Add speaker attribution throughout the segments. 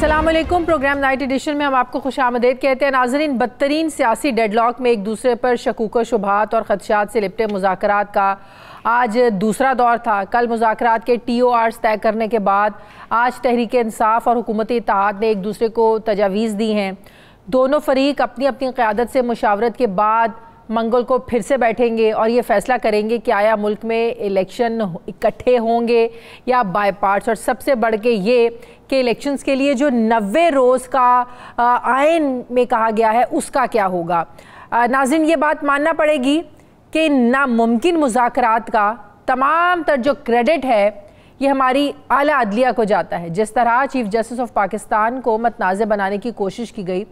Speaker 1: अस्सलाम वालेकुम। Programme night addition में हम आपको खुशामदीद कहते हैं। नाज़रीन, बदतरीन सियासी डेडलॉक में एक दूसरे पर शकूक शुबहात और खदशात से लिपटे मुज़ाकरात का आज दूसरा दौर था। कल मुज़ाकरात के TORs तय करने के बाद आज तहरीक इंसाफ और हुकूमती इत्तेहाद ने एक दूसरे को तजावीज़ दी हैं। दोनों फरीक अपनी अपनी क़यादत से मुशावरत के बाद मंगल को फिर से बैठेंगे और ये फैसला करेंगे कि आया मुल्क में इलेक्शन इकट्ठे होंगे या बाय पार्ट्स। और सबसे बढ़ के ये कि इलेक्शंस के लिए जो 90 रोज़ का आइन में कहा गया है उसका क्या होगा। नाज़रीन, ये बात मानना पड़ेगी कि नामुमकिन मुज़ाकरात का तमाम तर जो क्रेडिट है ये हमारी आला अदलिया को जाता है। जिस तरह चीफ जस्टिस ऑफ पाकिस्तान को मतनाज़ बनाने की कोशिश की गई,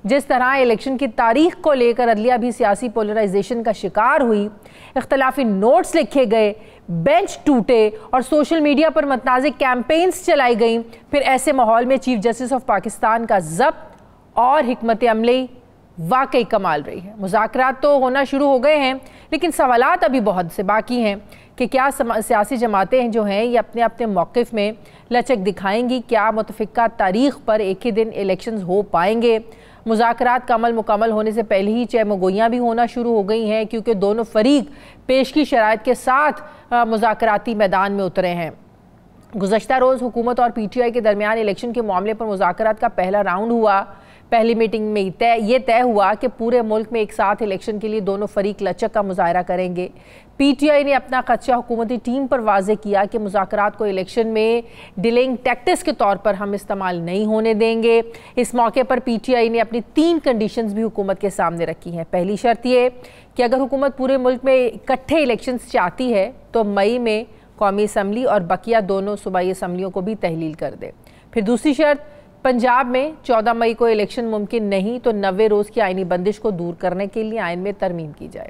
Speaker 1: जिस तरह इलेक्शन की तारीख को लेकर अदलिया भी सियासी पोलराइजेशन का शिकार हुई, इख्तलाफी नोट्स लिखे गए, बेंच टूटे और सोशल मीडिया पर मतनाज़ कैंपेन्स चलाई गई, फिर ऐसे माहौल में चीफ जस्टिस ऑफ पाकिस्तान का ज़ब्त और हिकमत अमली वाकई कमाल रही है। मुज़ाकरात तो होना शुरू हो गए हैं, लेकिन सवालात अभी बहुत से बाकी हैं कि क्या सियासी जमातें जो हैं ये अपने अपने मौक़िफ़ में लचक दिखाएंगी। क्या मुतफ़िक़ा तारीख़ पर एक ही दिन इलेक्शंस हो पाएंगे। मुज़ाकरात का अमल मुकम्मल होने से पहले ही चहमगोइयाँ भी होना शुरू हो गई हैं, क्योंकि दोनों फरीक पेशगी शराइत के साथ मुज़ाकराती मैदान में उतरे हैं। गुज़श्ता रोज़ हुकूमत और PTI के दरमियान इलेक्शन के मामले पर मुज़ाकरात का पहला राउंड हुआ। पहली मीटिंग में ये तय हुआ कि पूरे मुल्क में एक साथ इलेक्शन के लिए दोनों फरीक लचक का मुजाहरा करेंगे। PTI ने अपना खदशा हुकूमती टीम पर वाज़े किया कि मुज़ाकरात को इलेक्शन में डिलेइंग टैक्टिक्स के तौर पर हम इस्तेमाल नहीं होने देंगे। इस मौके पर PTI ने अपनी 3 कंडीशंस भी हुकूमत के सामने रखी हैं। पहली शर्त ये कि अगर हुकूमत पूरे मुल्क में इकट्ठे इलेक्शंस चाहती है तो मई में कौमी असम्बली और बकिया दोनों सूबाई असम्बलियों को भी तहलील कर दे। फिर दूसरी शर्त, पंजाब में 14 मई को इलेक्शन मुमकिन नहीं तो 90 रोज़ की आइनी बंदिश को दूर करने के लिए आइन में तरमीम की जाए।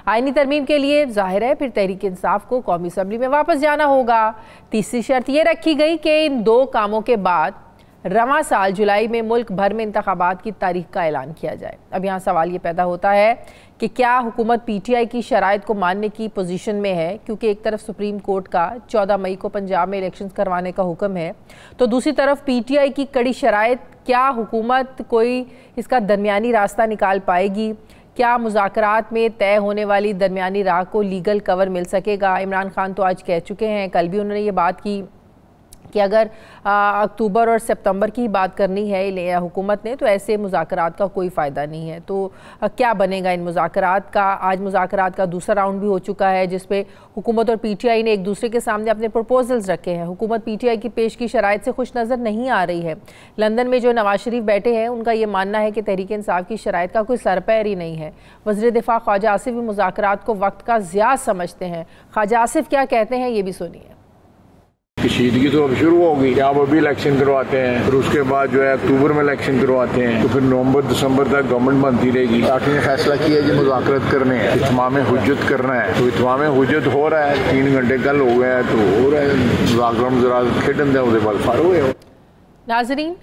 Speaker 1: आइनी तरमीम के लिए जाहिर है फिर तहरीक इंसाफ को कौमी असम्बली में वापस जाना होगा। तीसरी शर्त ये रखी गई कि इन 2 कामों के बाद रवां साल जुलाई में मुल्क भर में इंतखाबात की तारीख का ऐलान किया जाए। अब यहाँ सवाल ये पैदा होता है कि क्या हुकूमत PTI की शराइत को मानने की पोजीशन में है, क्योंकि एक तरफ सुप्रीम कोर्ट का 14 मई को पंजाब में इलेक्शन करवाने का हुक्म है, तो दूसरी तरफ PTI की कड़ी शराइत। क्या हुकूमत कोई इसका दरमियानी रास्ता निकाल पाएगी? क्या मुज़ाकरात में तय होने वाली दरमियानी राह को लीगल कवर मिल सकेगा? इमरान खान तो आज कह चुके हैं, कल भी उन्होंने ये बात की कि अगर अक्टूबर और सितंबर की बात करनी है हुकूमत ने तो ऐसे मुज़ाकरात का कोई फ़ायदा नहीं है। तो क्या बनेगा इन मुज़ाकरात का? आज मुज़ाकरात का दूसरा राउंड भी हो चुका है, जिसपे हुकूमत और PTI ने एक दूसरे के सामने अपने प्रपोजल्स रखे हैं। हुकूमत PTI की पेश की शराइत से खुश नज़र नहीं आ रही है। लंदन में जो नवाज शरीफ बैठे हैं उनका ये मानना है कि तहरीक इंसाफ की शराइत का कोई सर पैर ही नहीं है। वज़ीर दिफा ख्वाजा आसिफ भी मुज़ाकरात को वक्त का ज़िया समझते हैं। ख्वाजा आसिफ क्या कहते हैं ये भी सुनिए।
Speaker 2: कशीदगी तो अब शुरू होगी, आप अभी इलेक्शन करवाते हैं, फिर उसके बाद जो है अक्टूबर में इलेक्शन करवाते हैं, तो फिर नवंबर दिसंबर तक गवर्नमेंट बनती रहेगी। आपने फैसला किया है कि मुज़ाकरात करने हैं, इत्माम हुज्जत करना है, तो इत्माम हुज्जत हो रहा है। 3 घंटे कल हो गया है तो हो रहा है मुज़ाकरात जरा खेडन दे बाद फार हुए।
Speaker 1: नाज़रीन,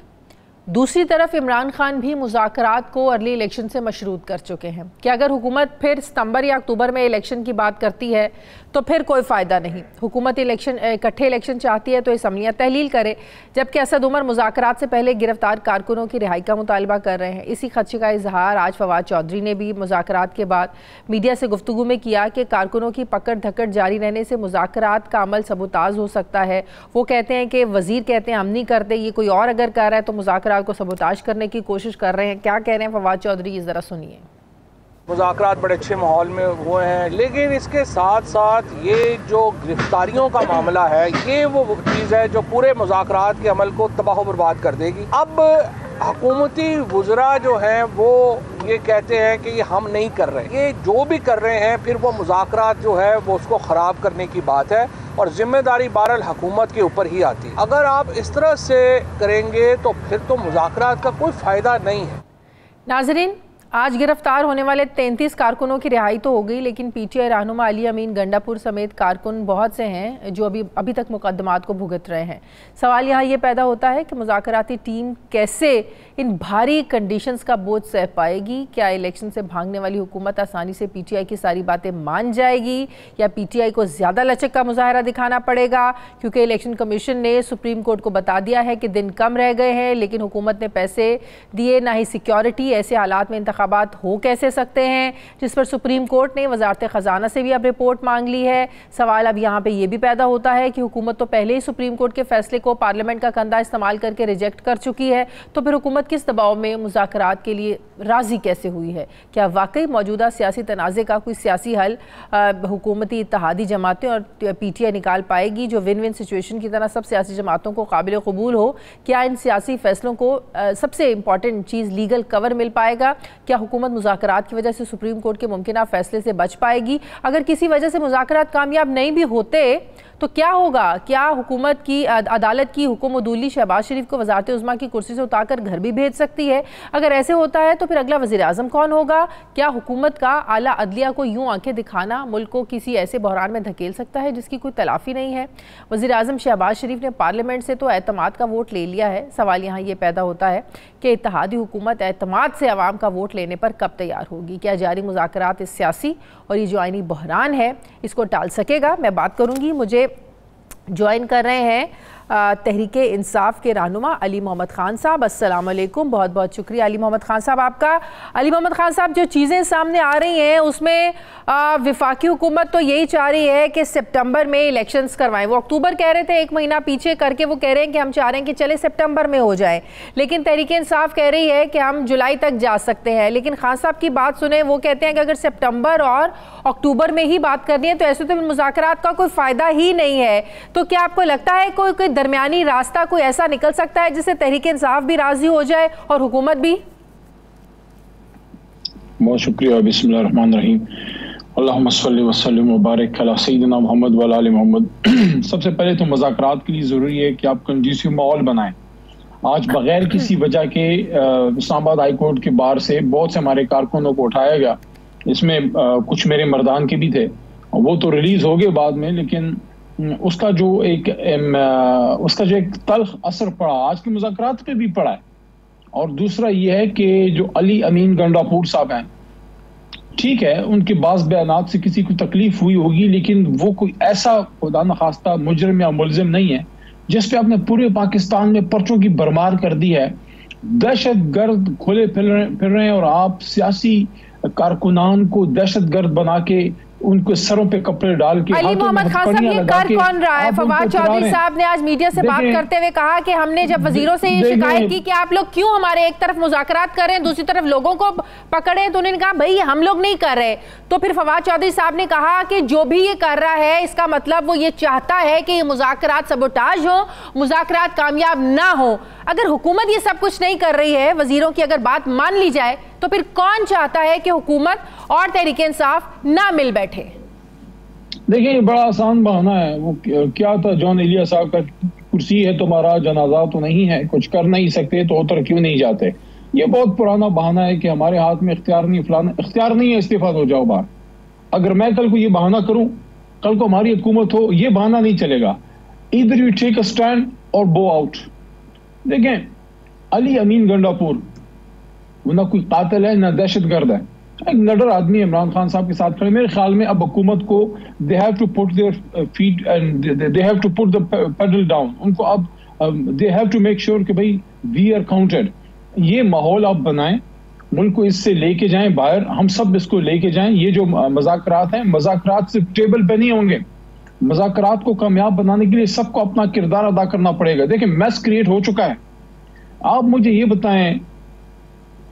Speaker 1: दूसरी तरफ इमरान खान भी मुज़ाकरात को अर्ली इलेक्शन से मशरूत कर चुके हैं कि अगर हुकूमत फिर सितंबर या अक्टूबर में इलेक्शन की बात करती है तो फिर कोई फ़ायदा नहीं। हुकूमत इकट्ठे इलेक्शन चाहती है तो असम्बलियाँ तहलील करे, जबकि असद उमर मुज़ाकरात से पहले गिरफ्तार कारकुनों की रिहाई का मुतालबा कर रहे हैं। इसी खदशे का इजहार आज फवाद चौधरी ने भी मुज़ाकरात के बाद मीडिया से गुफ्तगू में किया कि कारकुनों की पकड़ धकड़ जारी रहने से मुज़ाकरात का अमल सबूताज हो सकता है। वो कहते हैं कि वज़ीर कहते हैं हम नहीं करते, ये कोई और अगर कर रहा है तो मुज़ाकरात को सबूताज करने की कोशिश कर रहे हैं। क्या कह रहे हैं फवाद चौधरी, ये ज़रा सुनिए।
Speaker 3: मुज़ाकरात बड़े अच्छे माहौल में हुए हैं, लेकिन इसके साथ साथ ये जो गिरफ्तारियों का मामला है ये वो चीज़ है जो पूरे मुज़ाकरात के अमल को तबाह बर्बाद कर देगी। अब हुकूमती वज़रा जो हैं वो ये कहते हैं कि ये हम नहीं कर रहे, ये जो भी कर रहे हैं फिर वो मुज़ाकरात जो है वो उसको ख़राब करने की बात है और ज़िम्मेदारी बहरहाल हुकूमत के ऊपर ही आती है। अगर आप इस तरह से करेंगे तो फिर तो मुज़ाकरात का कोई फ़ायदा नहीं है।
Speaker 1: नाज़रीन, आज गिरफ्तार होने वाले 33 कारकुनों की रिहाई तो हो गई, लेकिन PTI रहनुमा अली अमीन गंडापुर समेत कारकुन बहुत से हैं जो अभी तक मुकदमात को भुगत रहे हैं। सवाल यहाँ ये पैदा होता है कि मुज़ाकराती टीम कैसे इन भारी कंडीशंस का बोझ सह पाएगी? क्या इलेक्शन से भागने वाली हुकूमत आसानी से पीटीआई की सारी बातें मान जाएगी, या पीटीआई को ज़्यादा लचक का मुजाहरा दिखाना पड़ेगा? क्योंकि इलेक्शन कमीशन ने सुप्रीम कोर्ट को बता दिया है कि दिन कम रह गए हैं, लेकिन हुकूमत ने पैसे दिए ना ही सिक्योरिटी। ऐसे हालात में इंतखाबात हो कैसे सकते हैं, जिस पर सुप्रीम कोर्ट ने वजारत ख़जाना से भी अब रिपोर्ट मांग ली है। सवाल अब यहाँ पे ये भी पैदा होता है कि हुकूमत तो पहले ही सुप्रीम कोर्ट के फैसले को पार्लियामेंट का कंधा इस्तेमाल करके रिजेक्ट कर चुकी है, तो फिर हुकूमत किस दबाव में मुज़ाकरात के लिए राज़ी कैसे हुई है? क्या वाकई मौजूदा सियासी तनाज़े का कोई सियासी हल हुकूमती इत्तेहादी जमातें और पीटीआई निकाल पाएगी, जो विन विन सिचुएशन की तरह सब सियासी जमातों को काबिल कबूल हो? क्या इन सियासी फैसलों को सबसे इंपॉर्टेंट चीज़ लीगल कवर मिल पाएगा? क्या हुकूमत मुज़ाकरात की वजह से सुप्रीम कोर्ट के मुमकिन फैसले से बच पाएगी? अगर किसी वजह से मुज़ाकरात कामयाब नहीं भी होते तो क्या होगा? क्या हुकूमत की अदालत की हुक्म उदूली शहबाज शरीफ को वज़ारत उज़्मा की कुर्सी से उतारकर घर भी भेज सकती है? अगर ऐसे होता है तो फिर अगला वज़ीर आज़म कौन होगा? क्या हुकूमत का आला अदलिया को यूँ आंखें दिखाना मुल्क को किसी ऐसे बहरान में धकेल सकता है जिसकी कोई तलाफ़ी नहीं है? वज़ीर आज़म शहबाज शरीफ ने पार्लियामेंट से तो एतमाद का वोट ले लिया है। सवाल यहाँ ये पैदा होता है कि इत्तेहादी हुकूमत एतमाद से अवाम का वोट लेने पर कब तैयार होगी? क्या जारी मुज़ाकरात इस सियासी और ये जो आइनी बहरान है इसको टाल सकेगा? मैं बात करूँगी। मुझे ज्वाइन कर रहे हैं तहरीके इंसाफ के रहनुमा अली मोहम्मद खान साहब। अस्सलाम वालेकुम, बहुत बहुत शुक्रिया अली मोहम्मद खान साहब आपका। अली मोहम्मद खान साहब, जो चीज़ें सामने आ रही हैं उसमें विफाकी हुकूमत तो यही चाह रही है कि सितंबर में इलेक्शंस करवाएं। वो अक्टूबर कह रहे थे, एक महीना पीछे करके वो कह रहे हैं कि हम चाह रहे हैं कि चले सितंबर में हो जाए, लेकिन तहरीके इंसाफ कह रही है कि हम जुलाई तक जा सकते हैं। लेकिन खान साहब की बात सुने, वो कहते हैं कि अगर सितंबर और अक्टूबर में ही बात करनी है तो ऐसे तो मुज़ाकरात का कोई फ़ायदा ही नहीं है। तो क्या आपको लगता है कोई दरमियानी रास्ता कोई ऐसा निकल सकता है जिससे तहरीके इंसाफ भी राजी हो जाए और हुकूमत भी?
Speaker 4: बहुत शुक्रिया। बिस्मिल्लाहिर्रहमानिर्रहीम। अल्लाहुम्मा सल्लि व सल्लिम व बारिक अला सय्यिदिना मोहम्मद व अला आलि मोहम्मद। सबसे पहले तो मुज़ाकरात के लिए ज़रूरी है कि आप कंडीसिव माहौल बनाएं। आज बगैर किसी वजह के इस्लामाबाद हाई कोर्ट के बार से बहुत से हमारे कारकुनों को उठाया गया। इसमें कुछ मेरे मर्दान के भी थे, वो तो रिलीज हो गए बाद में, लेकिन उसका जो एक तल्ख असर पड़ा आज के मुज़ाकरात पे भी पड़ा है। और दूसरा ये है कि जो अली अमीन गंडापुर साहब हैं, ठीक है उनके बाज़ बयानात से किसी को तकलीफ हुई होगी, लेकिन वो कोई ऐसा खुदा न खास्ता मुजरिम या मुलजिम नहीं है जिस पे आपने पूरे पाकिस्तान में पर्चों की भरमार कर दी है। दहशत गर्द खुले फिर रहे हैं और आप सियासी कारकुनान को दहशत गर्द बना के उनके सरों पे कपड़े डाल के।
Speaker 1: अली मोहम्मद खान साहब, ये कर कौन रहा है? फवाद चौधरी साहब ने आज मीडिया से बात करते हुए कहा कि हमने जब वजीरों से ये शिकायत की कि आप लोग क्यों हमारे एक तरफ मुज़ाकरात कर रहे हैं, दूसरी तरफ लोगों को पकड़े, तो उन्होंने कहा भाई हम लोग नहीं कर रहे। तो फिर फवाद चौधरी साहब ने कहा कि जो भी ये कर रहा है इसका मतलब वो ये चाहता है कि ये मुज़ाकरात सबोटाज हो, मुज़ाकरात कामयाब ना हो। अगर हुकूमत ये सब कुछ नहीं कर रही है, वजीरों की अगर बात मान ली जाए, तो फिर कौन चाहता है कि हुकूमत और तहरीके इंसाफ ना मिल बैठे?
Speaker 4: देखिए ये बड़ा आसान बहाना है। वो क्या था, जॉन एलिया साहब का कुर्सी है तुम्हारा, जनाजा तो नहीं है, कुछ कर नहीं सकते तो उतर क्यों नहीं जाते। ये बहुत पुराना बहाना है कि हमारे हाथ में इख्तियार नहीं, फलाना इख्तियार नहीं है, इस्तीफा हो जाओ बाहर। अगर मैं कल को ये बहाना करूं, कल को हमारी हुकूमत हो, ये बहाना नहीं चलेगा। इधर यू टेक अ स्टैंड और गो आउट। देखें अली अमीन गंडापुर वो ना कोई कातिल है ना दहशत गर्द है, एक नडर आदमी इमरान खान साहब के साथ खड़े। मेरे ख्याल में अब हुकूमत को they have to put their feet and they have to put the pedal down. उनको अब they have to make sure कि भाई वी आर काउंटेड। ये माहौल आप बनाएं, मुल्क को इससे लेके जाएं बाहर, हम सब इसको लेके जाएं। ये जो मज़ाकरात हैं, मज़ाकरात सिर्फ टेबल पे नहीं होंगे। मज़ाकरात को कामयाब बनाने के लिए सबको अपना किरदार अदा करना पड़ेगा। देखिए मैस क्रिएट हो चुका है। आप मुझे ये बताएं,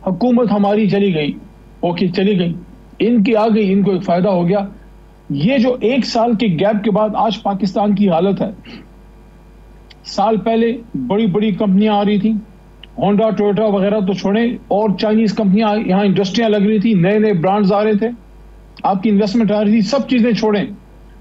Speaker 4: हुकूमत हमारी चली गई, ओके चली गई, इनकी आ गई, इनको एक फायदा हो गया। ये जो 1 साल के गैप के बाद आज पाकिस्तान की हालत है, साल पहले बड़ी बड़ी कंपनियां आ रही थी, होंडा टोयोटा वगैरह तो छोड़े, और चाइनीज कंपनियां यहां इंडस्ट्रियां लग रही थी, नए नए ब्रांड्स आ रहे थे, आपकी इन्वेस्टमेंट आ रही थी, सब चीजें छोड़ें।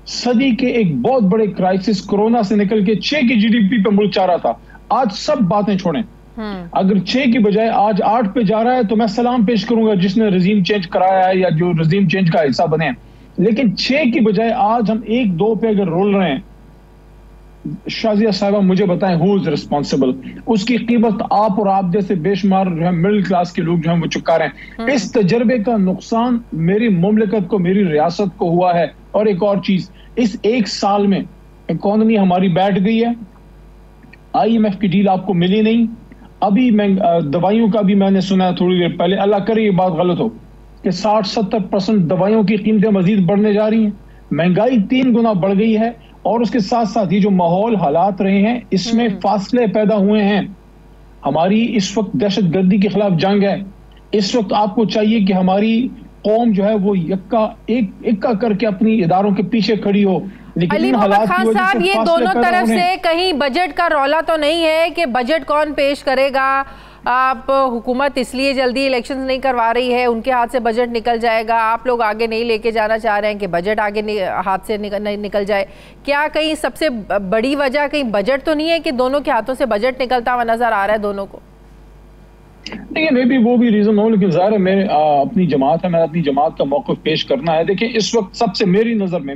Speaker 4: सदी के एक बहुत बड़े क्राइसिस कोरोना से निकल के 6 की जीडीपी पे मुल्क जा रहा था, आज सब बातें छोड़ें। अगर 6 की बजाय आज 8 पे जा रहा है तो मैं सलाम पेश करूंगा जिसने रजीम चेंज कराया है या जो रजीम चेंज का हिस्सा बने। लेकिन 6 की बजाय आज हम 1-2 पे अगर रोल रहे हैं, शाजिया साहिबा मुझे बताएं हु इज रिस्पॉन्सिबल। उसकी कीमत आप और आप जैसे बेशुमार जो है मिडिल क्लास के लोग जो हैं वो चुका रहे हैं। इस तजर्बे का नुकसान मेरी मुमलिकत को, मेरी रियासत को हुआ है। और एक और चीज, इस एक साल में इकॉनमी हमारी बैठ गई है, IMF की डील आपको मिली नहीं। अभी दवाइयों का भी मैंने सुना थोड़ी देर पहले, अल्लाह करे ये बात गलत हो, कि 60-70% दवाइयों की कीमतें मजीद बढ़ने जा रही हैं। महंगाई 3 गुना बढ़ गई है। और उसके साथ साथ ये जो माहौल हालात रहे हैं इसमें फासले पैदा हुए हैं। हमारी इस वक्त दहशतगर्दी के खिलाफ जंग है। इस वक्त आपको चाहिए कि हमारी कौम जो है वो इक्का करके अपनी इदारों के पीछे खड़ी हो। लेकिन
Speaker 1: अली मोहम्मद खान साहब, ये दोनों तरफ से कहीं बजट का रौला तो नहीं है कि बजट कौन पेश करेगा? आप हुकूमत इसलिए जल्दी इलेक्शंस नहीं करवा रही है, उनके हाथ से बजट निकल जाएगा, आप लोग आगे नहीं लेके जाना चाह रहे हैं कि बजट आगे हाथ से निकल जाए। क्या कहीं सबसे बड़ी वजह कहीं बजट तो नहीं है कि दोनों के हाथों से बजट निकलता हुआ नजर आ रहा है दोनों को?
Speaker 4: देखिए, मे भी वो भी रीजन हो, लेकिन ज़ाहिर है मेरे अपनी जमात है, मैंने अपनी जमात का मौक़िफ़ पेश करना है। देखिए, इस वक्त सबसे मेरी नज़र में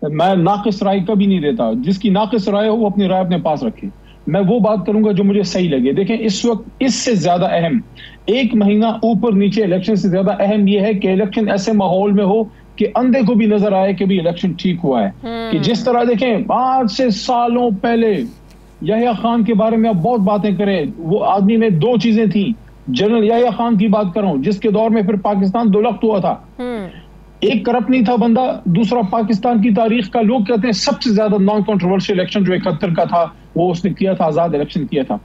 Speaker 4: मैं नाक़िस राय कभी नहीं देता। जिसकी नाक़िस राय हो वो अपनी राय अपने पास रखे। मैं वो बात करूंगा जो मुझे सही लगे। देखें, इस वक्त इससे ज्यादा अहम, 1 महीना ऊपर नीचे इलेक्शन से ज्यादा अहम यह है कि इलेक्शन ऐसे माहौल में हो कि अंधे को भी नजर आए कि भी इलेक्शन ठीक हुआ है। कि जिस तरह देखें, 5 से सालों पहले याह्या खान के बारे में आप बहुत बातें करें, वो आदमी में 2 चीजें थी। जनरल याह्या खान की बात कर रहा हूं, जिसके दौर में फिर पाकिस्तान 2 लख्त हुआ था। एक करप्ट नहीं था बंदा, दूसरा पाकिस्तान की तारीख का लोग कहते हैं सबसे ज्यादा नॉन कंट्रोवर्शियल इलेक्शन जो 71 का था वो उसने किया था, आजाद इलेक्शन किया था।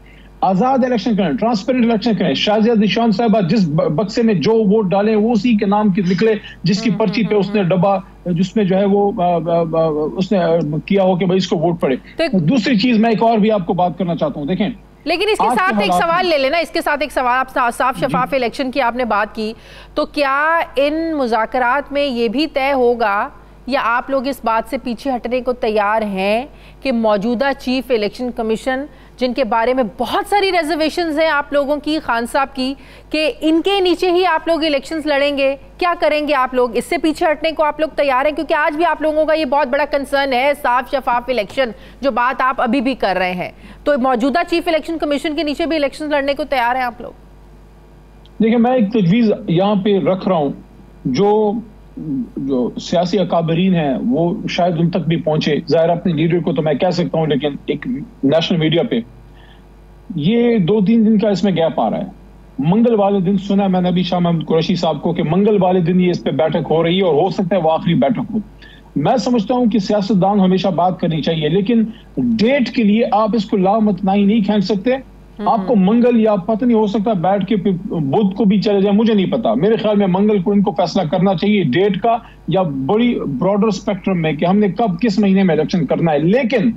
Speaker 4: आजाद इलेक्शन करें, ट्रांसपेरेंट इलेक्शन करें। शाजिया दिशान साहबा जिस बक्से में जो वोट डाले वो उसी के नाम के निकले, जिसकी पर्ची पे उसने डब्बा जिसमें जो है वो उसने किया हो कि भाई इसको वोट पड़े। दूसरी चीज मैं एक और भी आपको बात करना चाहता हूँ। देखें,
Speaker 1: लेकिन इसके साथ एक सवाल ले लेना, इसके साथ एक सवाल, आप साफ शफाफ इलेक्शन की आपने बात की, तो क्या इन मुज़ाकरात में ये भी तय होगा या आप लोग इस बात से पीछे हटने को तैयार हैं कि मौजूदा चीफ इलेक्शन कमीशन, जिनके बारे में बहुत सारी रिजर्वेशंस हैं आप लोगों की, खान साहब की, कि इनके नीचे ही आप लोग इलेक्शंस लड़ेंगे? क्या करेंगे आप लोग? इससे पीछे हटने को आप लोग तैयार हैं? क्योंकि आज भी आप लोगों का ये बहुत बड़ा कंसर्न है, साफ शफाफ इलेक्शन, जो बात आप अभी भी कर रहे हैं। तो मौजूदा चीफ इलेक्शन कमीशन के नीचे भी इलेक्शन लड़ने को तैयार हैं आप लोग?
Speaker 4: देखिए, मैं एक तजवीज़ यहाँ पे रख रहा हूँ, जो सियासी अकाबरीन है वो शायद उन तक भी पहुंचे। ज़ाहिर अपने लीडर को तो मैं कह सकता हूं, लेकिन एक नेशनल मीडिया पे ये 2-3 दिन का इसमें गैप आ रहा है। मंगल वाले दिन सुना मैंने अभी शाह महमूद कुरैशी साहब को कि मंगल वाले दिन ये इस पे बैठक हो रही है और हो सकता है वो आखिरी बैठक हो। मैं समझता हूं कि सियासतदान हमेशा बात करनी चाहिए, लेकिन डेट के लिए आप इसको लामतनाही नहीं खींच सकते। आपको मंगल या पता नहीं, हो सकता बैठ के बुध को भी चले जाए, मुझे नहीं पता। मेरे ख्याल में मंगल को इनको फैसला करना चाहिए डेट का, या बड़ी ब्रॉडर स्पेक्ट्रम में कि हमने कब किस महीने में इलेक्शन करना है। लेकिन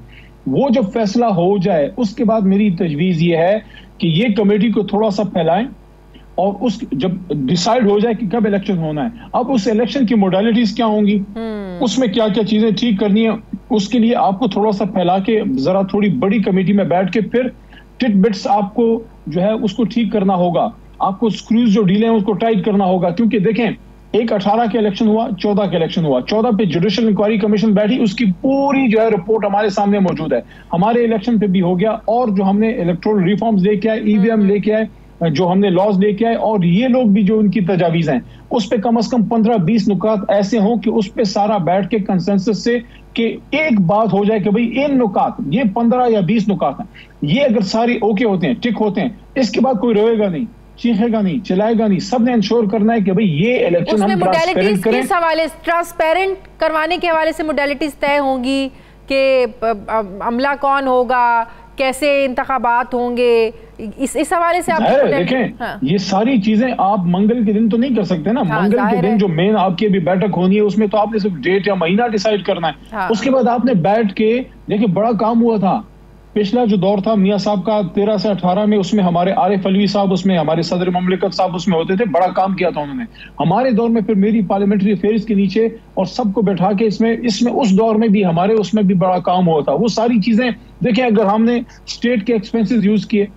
Speaker 4: वो जब फैसला हो जाए उसके बाद मेरी तजवीज़ ये है कि ये कमेटी को थोड़ा सा फैलाएं और उस जब डिसाइड हो जाए कि कब इलेक्शन होना है, अब उस इलेक्शन की मोडालिटीज क्या होंगी, उसमें क्या क्या चीजें ठीक करनी है, उसके लिए आपको थोड़ा सा फैला के जरा थोड़ी बड़ी कमेटी में बैठ के फिर टिट बिट्स आपको जो है उसको ठीक करना होगा। आपको स्क्रूज जो ढीले हैं उसको टाइट करना होगा। क्योंकि देखें, एक 18 के इलेक्शन हुआ, 14 के इलेक्शन हुआ, 14 पे जुडिशियल इंक्वायरी कमीशन बैठी, उसकी पूरी जो है रिपोर्ट हमारे सामने मौजूद है। हमारे इलेक्शन पे भी हो गया, और जो हमने इलेक्टोरल रिफॉर्म्स लेके आए, EVM लेके आए, जो हमने लॉज लेके आए, और ये लोग भी जो उनकी तजावीज हैं उस पे कम से कम 15-20 नुकात ऐसे हों कि उस पे सारा बैठ के कंसेंसस से कि एक बात हो जाए कि भाई इन नुकात, ये 15 या 20 नुकात हैं, ये अगर सारे ओके होते हैं, टिक होते हैं, इसके बाद कोई रोएगा नहीं, चीखेगा नहीं, चिल्लाएगा नहीं। सबने इंश्योर करना है कि भाई ये इलेक्शन हम ट्रांसपेरेंट करें।
Speaker 1: किस हवाले से ट्रांसपेरेंट करवाने के हवाले से मोडालिटीज तय होंगी कि अमला कौन होगा, कैसे इंतखाबात होंगे, इस हवाले से आप
Speaker 4: देखें। हाँ। ये सारी चीजें आप मंगल के दिन तो नहीं कर सकते ना। हाँ, मंगल के दिन जो मेन आपकी अभी बैठक होनी है उसमें तो आपने सिर्फ डेट या महीना डिसाइड करना है। हाँ। उसके बाद आपने बैठ के देखिए, बड़ा काम हुआ था पिछला जो दौर था मियां साहब का 13 से 18 में, उसमें हमारे आरिफ अलवी साहब, उसमें हमारे सदर ममलिकत साहब उसमें होते थे, बड़ा काम किया था उन्होंने। हमारे दौर में फिर मेरी पार्लियामेंट्री अफेयर्स के नीचे और सबको बैठा के इसमें उस दौर में भी हमारे उसमें भी बड़ा काम हुआ था। वो सारी चीजें देखें, अगर हमने स्टेट के एक्सपेंसेस यूज किए,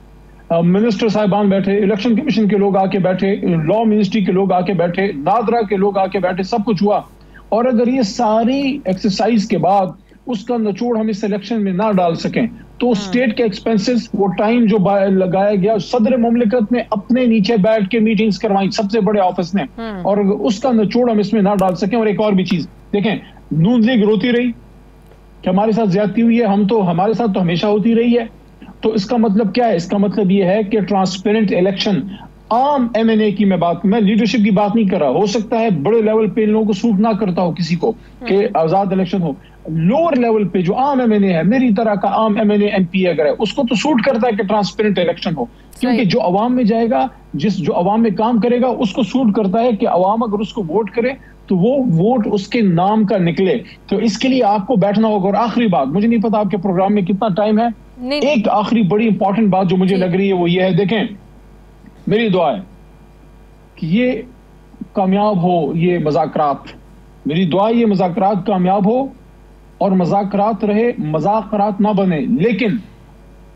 Speaker 4: मिनिस्टर साहिबान बैठे, इलेक्शन कमीशन के लोग आके बैठे, लॉ मिनिस्ट्री के लोग आके बैठे, नादरा के लोग आके बैठे, सब कुछ हुआ। और अगर ये सारी एक्सरसाइज के बाद उसका निचोड़ हम इस इलेक्शन में ना डाल सकें, तो स्टेट के एक्सपेंसेस, वो टाइम जो लगाया गया, सदर मुमलिकत ने अपने नीचे बैठ के मीटिंग्स करवाई सबसे बड़े ऑफिस ने, और उसका निचोड़ हम इसमें ना डाल सकें। और एक और भी चीज देखें, नून लीग रोती रही कि हमारे साथ ज्यादती हुई है, हमारे साथ तो हमेशा होती रही है। तो इसका मतलब क्या है? इसका मतलब यह है कि ट्रांसपेरेंट इलेक्शन, आम एमएनए की मैं लीडरशिप की बात नहीं कर रहा, हो सकता है बड़े लेवल पे इन लोगों को सूट ना करता हो किसी को कि आजाद इलेक्शन हो, लोअर लेवल पे जो आम एमएनए है, मेरी तरह का आम एमएनए एमपी अगर है, उसको तो सूट करता है कि ट्रांसपेरेंट इलेक्शन हो, क्योंकि जो अवाम में जाएगा, जो अवाम में काम करेगा, उसको सूट करता है कि अवाम अगर उसको वोट करे तो वो वोट उसके नाम का निकले। तो इसके लिए आपको बैठना होगा। और आखिरी बात, मुझे नहीं पता आपके प्रोग्राम में कितना टाइम है, एक आखिरी बड़ी इंपॉर्टेंट बात जो मुझे लग रही है वो ये है, देखें मेरी दुआ है कि ये कामयाब हो, ये मुज़ाकरात, मेरी दुआ ये मुज़ाकरात कामयाब हो और मुज़ाकरात रहे, मुज़ाकरात ना बने। लेकिन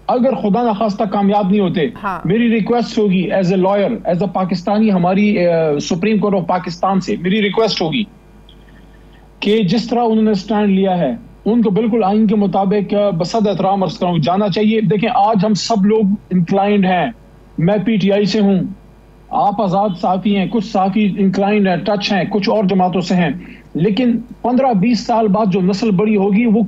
Speaker 4: अगर खुदा ना खास्ता कामयाब नहीं होते, मेरी रिक्वेस्ट होगी as a lawyer, as a Pakistani, हमारी सुप्रीम कोर्ट ऑफ पाकिस्तान से मेरी रिक्वेस्ट होगी कि जिस तरह उन्होंने स्टैंड लिया है, उनको बिल्कुल आइन के मुताबिक बसद एहतराम अर्ज कराऊं जाना चाहिए। देखें, आज हम सब लोग इंक्लाइंड हैं, मैं पीटीआई से हूं, आप आजाद साफी हैं, कुछ साफी इंक्लाइंड हैं, टच हैं, कुछ और जमातों से हैं, लेकिन 15-20 साल बाद जो नस्ल बड़ी होगी वो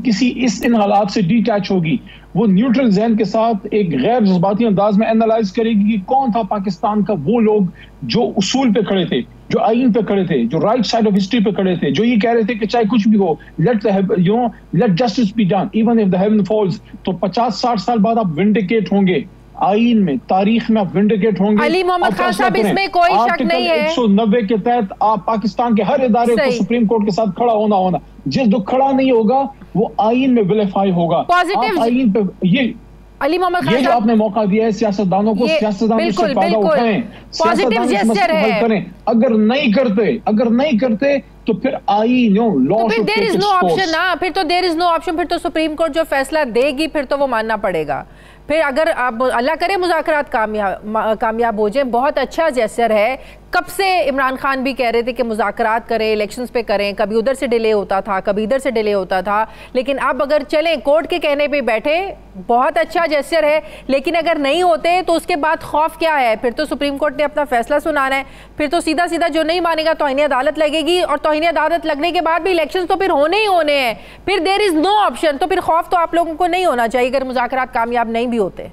Speaker 4: इन हालात से डिटैच होगी, वो न्यूट्रल जहन के साथ एक गैर जज्बाती अंदाज में एनालाइज करेगी कि कौन था पाकिस्तान का वो लोग जो उसूल पे खड़े थे, जो आइन पे खड़े थे, जो राइट साइड ऑफ हिस्ट्री पे खड़े थे, जो ये कह रहे थे कि चाहे कुछ भी हो, let justice be done even if the heaven falls. तो 50-60 साल बाद आप विंडिकेट होंगे, आइन में, तारीख में आप विंडिकेट होंगे।
Speaker 1: अली मोहम्मद खान साहब, इसमें कोई शक नहीं है।
Speaker 4: 190 के तहत आप पाकिस्तान के हर इदारे को सुप्रीम कोर्ट के साथ खड़ा होना, जिस जो खड़ा नहीं होगा वो आइन में विलेफाई होगा।
Speaker 1: पॉजिटिव
Speaker 4: आइन पे ये
Speaker 1: अली मोहम्मद खान,
Speaker 4: ये जो आपने मौका दिया है सियासतदानों को, सियासतदान उससे फायदा उठाएं,
Speaker 1: पॉजिटिव जेस्चर है।
Speaker 4: करें। अगर नहीं करते तो फिर आइन law
Speaker 1: should take its course ना, फिर तो देयर इज नो ऑप्शन, फिर तो सुप्रीम कोर्ट जो फैसला देगी फिर तो वो मानना पड़ेगा। फिर अगर आप अल्लाह करे मुज़ाकरात कामयाब हो जाए, बहुत अच्छा जेस्चर है। कब से इमरान खान भी कह रहे थे कि मुज़ाकरात करें, इलेक्शंस पे करें, कभी उधर से डिले होता था, कभी इधर से डिले होता था, लेकिन अब अगर चलें कोर्ट के कहने पे बैठे, बहुत अच्छा जेस्चर है। लेकिन अगर नहीं होते तो उसके बाद खौफ क्या है? फिर तो सुप्रीम कोर्ट ने अपना फैसला सुनाना है, फिर तो सीधा सीधा जो नहीं मानेगा तौहीन अदालत लगेगी, और तौहीन अदालत लगने के बाद भी इलेक्शन तो फिर होने ही होने हैं, फिर देयर इज नो ऑप्शन। तो फिर खौफ तो आप लोगों को नहीं होना चाहिए अगर मुज़ाकरात कामयाब नहीं भी होते।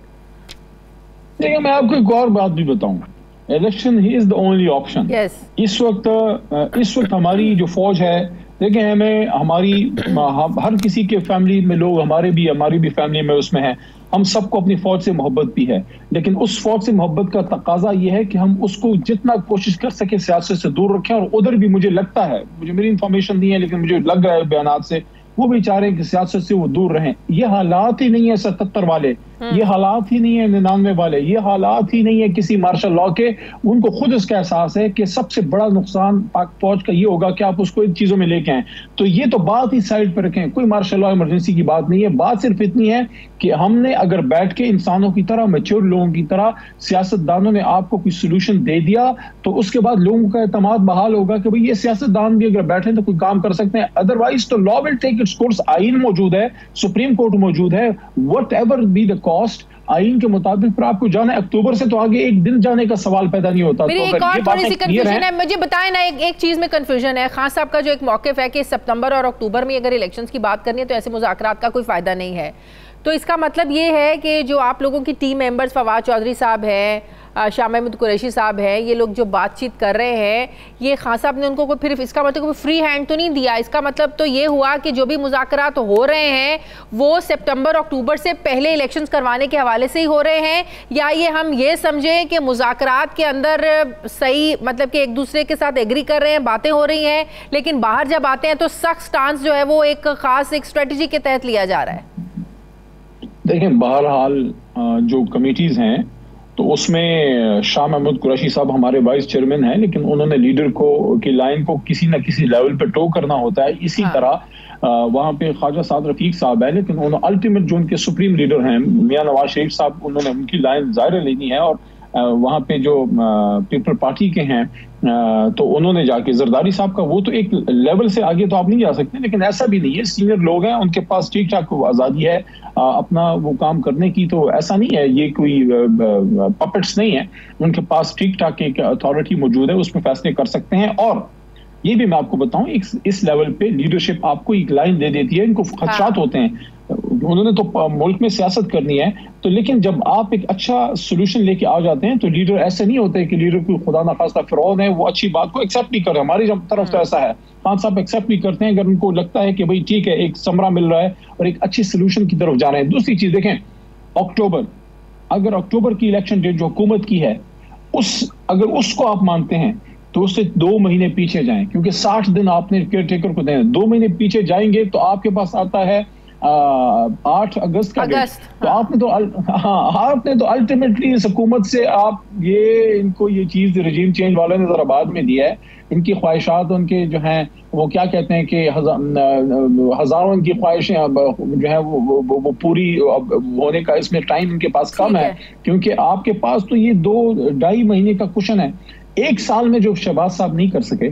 Speaker 4: देखिए, मैं आपको एक और बात भी बताऊं, election he is the only option. इस वक्त हमारी जो फौज है, देखें, हमें हर किसी के फैमिली में लोग, हमारी भी फैमिली में उसमें है, हम सबको अपनी फौज से मोहब्बत भी है, लेकिन उस फौज से मोहब्बत का तकाजा ये है कि हम उसको जितना कोशिश कर सके सियासत से दूर रखें। और उधर भी मुझे लगता है, मुझे मेरी इंफॉर्मेशन नहीं है लेकिन मुझे लग रहा है बयानात से, वो भी चाह रहे हैं कि सियासत से वो दूर रहें। ये हालात ही नहीं है 77 वाले, ये हालात ही नहीं है 99 वाले, ये हालात ही नहीं है किसी मार्शल लॉ के। उनको खुद इसका एहसास है कि सबसे बड़ा नुकसान पाक फौज का ये होगा कि आप उसको इन चीजों में लेके आए। तो ये तो बात ही साइड पर रखें, कोई मार्शल लॉ इमरजेंसी की बात नहीं है। बात सिर्फ इतनी है कि हमने अगर बैठ के इंसानों की तरह, मैच्योर लोगों की तरह, सियासतदानों ने आपको कोई सोल्यूशन दे दिया तो उसके बाद लोगों का एतमाद बहाल होगा कि भाई ये सियासतदान भी अगर बैठे तो कोई काम कर सकते हैं। अदरवाइज तो law will take its course. आइन मौजूद है, सुप्रीम कोर्ट मौजूद है, whatever be the cost, आइन के मुताबिक पर आपको जाना है। अक्टूबर से तो आगे एक दिन जाने का सवाल पैदा नहीं होता।
Speaker 1: मेरी एक और थोड़ी सी कंफ्यूजन है, मुझे बताएं ना, एक चीज में कंफ्यूजन है। खान साहब का जो एक मौक़िफ़ है कि सितंबर और अक्टूबर में अगर इलेक्शंस की बात करनी है तो ऐसे मुज़ाकरात का कोई फायदा नहीं है, तो इसका मतलब ये है कि जो आप लोगों की टीम मेंबर्स फवाद चौधरी साहब हैं, शाह महमूद कुरैशी साहब हैं, ये लोग जो बातचीत कर रहे हैं, ये खान साहब ने उनको फिर इसका मतलब फ्री हैंड तो नहीं दिया। इसका मतलब तो ये हुआ कि जो भी मुज़ाकरात हो रहे हैं वो सितंबर अक्टूबर से पहले इलेक्शंस करवाने के हवाले से ही हो रहे हैं, या ये हम ये समझें कि मुज़ाकरात के अंदर सही मतलब कि एक दूसरे के साथ एग्री कर रहे हैं, बातें हो रही हैं, लेकिन बाहर जब आते हैं तो सख्त स्टांस जो है वो एक खास एक स्ट्रेटजी के तहत लिया जा रहा है।
Speaker 4: देखें, बहरहाल जो कमेटीज हैं तो उसमें शाह महमूद कुरैशी साहब हमारे वाइस चेयरमैन हैं, लेकिन उन्होंने लीडर की लाइन को किसी न किसी लेवल पे टो करना होता है। इसी तरह वहाँ पे ख्वाजा साद रफीक साहब है, लेकिन उन्होंने अल्टीमेट जो उनके सुप्रीम लीडर हैं मियां नवाज शरीफ साहब, उन्होंने उनकी लाइन जाहिर लेनी है। और वहाँ पे जो पीपल पार्टी के हैं तो उन्होंने जाके जरदारी साहब का वो तो एक लेवल से आगे तो आप नहीं जा सकते, लेकिन ऐसा भी नहीं है, सीनियर लोग हैं, उनके पास ठीक ठाक आज़ादी है अपना वो काम करने की, तो ऐसा नहीं है ये कोई पपेट्स नहीं है, उनके पास ठीक ठाक एक अथॉरिटी मौजूद है, उसमें फैसले कर सकते हैं। और ये भी मैं आपको बताऊं, इस लेवल पे लीडरशिप आपको एक लाइन दे देती है, इनको खदशात होते हैं, उन्होंने तो मुल्क में सियासत करनी है, तो लेकिन जब आप एक अच्छा सोल्यूशन लेके आ जाते हैं तो लीडर ऐसे नहीं होते कि लीडर को खुदा ना खास्ता फिरौन है, वो अच्छी बात को एक्सेप्ट नहीं कर रहे। हमारी तरफ तो ऐसा है, खान साहब एक्सेप्ट नहीं करते हैं अगर उनको लगता है कि भाई ठीक है एक समरा मिल रहा है और एक अच्छी सोल्यूशन की तरफ जा रहे हैं। दूसरी चीज देखें, अगर अक्टूबर की इलेक्शन डेट जो हुकूमत की है अगर उसको आप मानते हैं तो उससे 2 महीने पीछे जाएं, क्योंकि 60 दिन आपने केयर टेकर को देना, 2 महीने पीछे जाएंगे तो आपके पास आता है 8 अगस्त का डेट। तो आपने तो अल्टीमेटली इस हुकूमत से आप इनको ये चीज रजीम चेंज वालों ने जरा बाद में दिया है, इनकी ख्वाहिशात उनके जो हैं वो क्या कहते हैं कि हजारों की ख्वाहिशें जो है वो पूरी होने का इसमें टाइम इनके पास कम है, क्योंकि आपके पास तो ये 2-2.5 महीने का कुशन है। 1 साल में जो शहबाज साहब नहीं कर सके,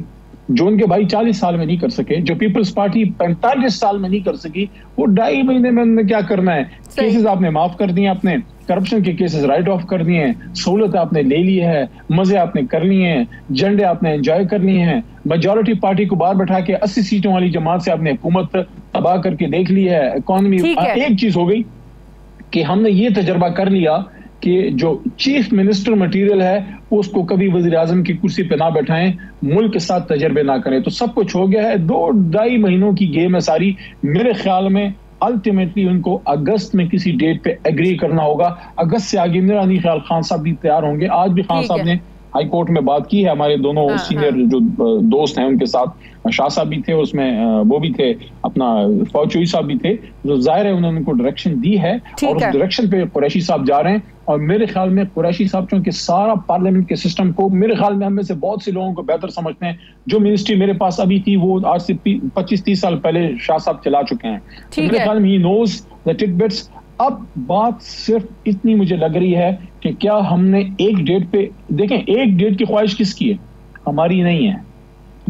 Speaker 4: जो उनके भाई 40 साल में नहीं कर सके, जो पीपल्स पार्टी 45 साल में नहीं कर सकी, वो 2.5 महीने में उन्होंने क्या करना है। केसेस आपने माफ कर दिए, आपने करप्शन के केसेस राइट ऑफ कर दिए हैं, सहूलत आपने ले ली है, मजे आपने कर लिए हैं, झंडे आपने एंजॉय कर लिए हैं, मेजॉरिटी पार्टी को बाहर बैठा के 80 सीटों वाली जमात से आपने हुकूमत तबाह करके देख ली है। इकॉनमी एक चीज हो गई कि हमने ये तजर्बा कर लिया कि जो चीफ मिनिस्टर मटेरियल है उसको कभी वजीर आजम की कुर्सी पे ना बैठाएं, मुल्क के साथ तजर्बे ना करें, तो सब कुछ हो गया है। 2-2.5 महीनों की गेम है सारी। मेरे ख्याल में अल्टीमेटली उनको अगस्त में किसी डेट पे एग्री करना होगा। अगस्त से आगे मेरा नहीं ख्याल खान साहब भी तैयार होंगे। आज भी खान साहब ने हाई कोर्ट में बात की है, हमारे दोनों सीनियर जो दोस्त हैं उनके साथ, शाह साहब भी थे उसमें, वो भी थे, अपना फौज चोई साहब भी थे, जो जाहिर है उन्होंने उनको डायरेक्शन दी है और उस डायरेक्शन पे कुरैशी साहब जा रहे हैं। और मेरे ख्याल में कुरैशी साहब चूंकि सारा पार्लियामेंट के सिस्टम को मेरे ख्याल में हम में से बहुत से लोगों को बेहतर समझते हैं। जो मिनिस्ट्री मेरे पास अभी थी वो आज से 25-30 साल पहले शाह साहब चला चुके हैं, तो मेरे ख्याल में ही नोज द टिडबिट्स। अब बात सिर्फ इतनी मुझे लग रही है कि क्या हमने एक डेट पे, देखें एक डेट की ख्वाहिश किसकी है, हमारी नहीं है,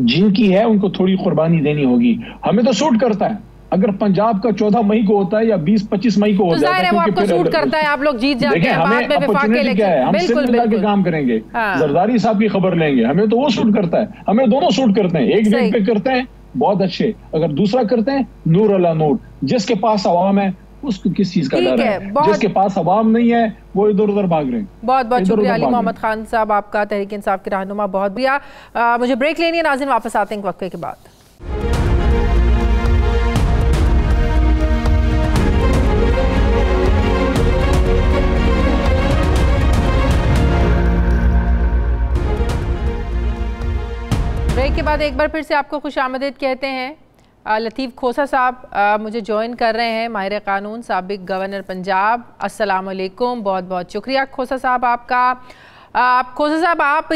Speaker 4: जिनकी है उनको थोड़ी कुर्बानी देनी होगी। हमें तो सूट करता है अगर पंजाब का 14 मई को होता है या 20-25 मई को होता है,
Speaker 1: वो आपको सूट करता है, आप लोग जीत जाते हैं,
Speaker 4: हमें अपॉर्चुनिटी क्या है, हम सिर्फ मिला के काम करेंगे, जरदारी साहब की खबर लेंगे, हमें तो वो सूट करता है, हमें दोनों सूट करते हैं। एक डेट पे करते हैं बहुत अच्छे, अगर दूसरा करते हैं नूर अल्लाह नूर। जिसके पास अवाम है उसको किस चीज का डर है, जिसके पास अवाम नहीं है वो इधर उधर भाग रहे हैं।
Speaker 1: बहुत बहुत शुक्रिया अली मोहम्मद खान साहब आपका, तहरीक इंसाफ के रहनुमा, बहुत बढ़िया। मुझे ब्रेक लेनी है नाज़रीन, वापस आते हैं वक्फे के बाद। ब्रेक के बाद एक बार फिर से आपको खुशामदीद कहते हैं। लतीफ़ खोसा साहब मुझे ज्वाइन कर रहे हैं, माहिर कानून, साबिक गवर्नर पंजाब। अस्सलाम वालेकुम, बहुत बहुत शुक्रिया खोसा साहब आपका। खोसा साहब आप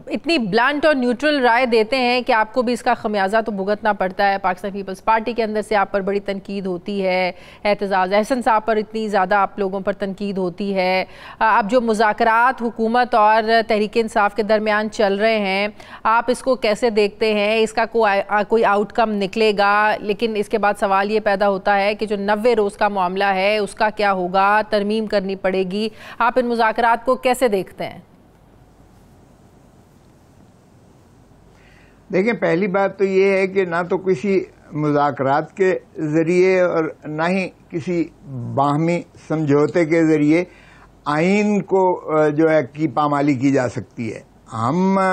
Speaker 1: इतनी ब्लंट और न्यूट्रल राय देते हैं कि आपको भी इसका खमियाजा तो भुगतना पड़ता है। पाकिस्तान पीपल्स पार्टी के अंदर से आप पर बड़ी तनकीद होती है, एतजाज़ अहसन साहब पर इतनी ज़्यादा आप लोगों पर तनकीद होती है। अब जो मुज़ाकरात हुकूमत और तहरीक इंसाफ के दरमियान चल रहे हैं, आप इसको कैसे देखते हैं? इसका कोई आउटकम निकलेगा, लेकिन इसके बाद सवाल ये पैदा होता है कि जो 90 रोज़ का मामला है उसका क्या होगा, तरमीम करनी पड़ेगी। आप इन मुज़ाकरात को कैसे देखते हैं?
Speaker 5: देखिए, पहली बात तो ये है कि ना तो किसी मुज़ाकरात के ज़रिए और ना ही किसी बाहमी समझौते के ज़रिए आइन को जो है की पामाली की जा सकती है।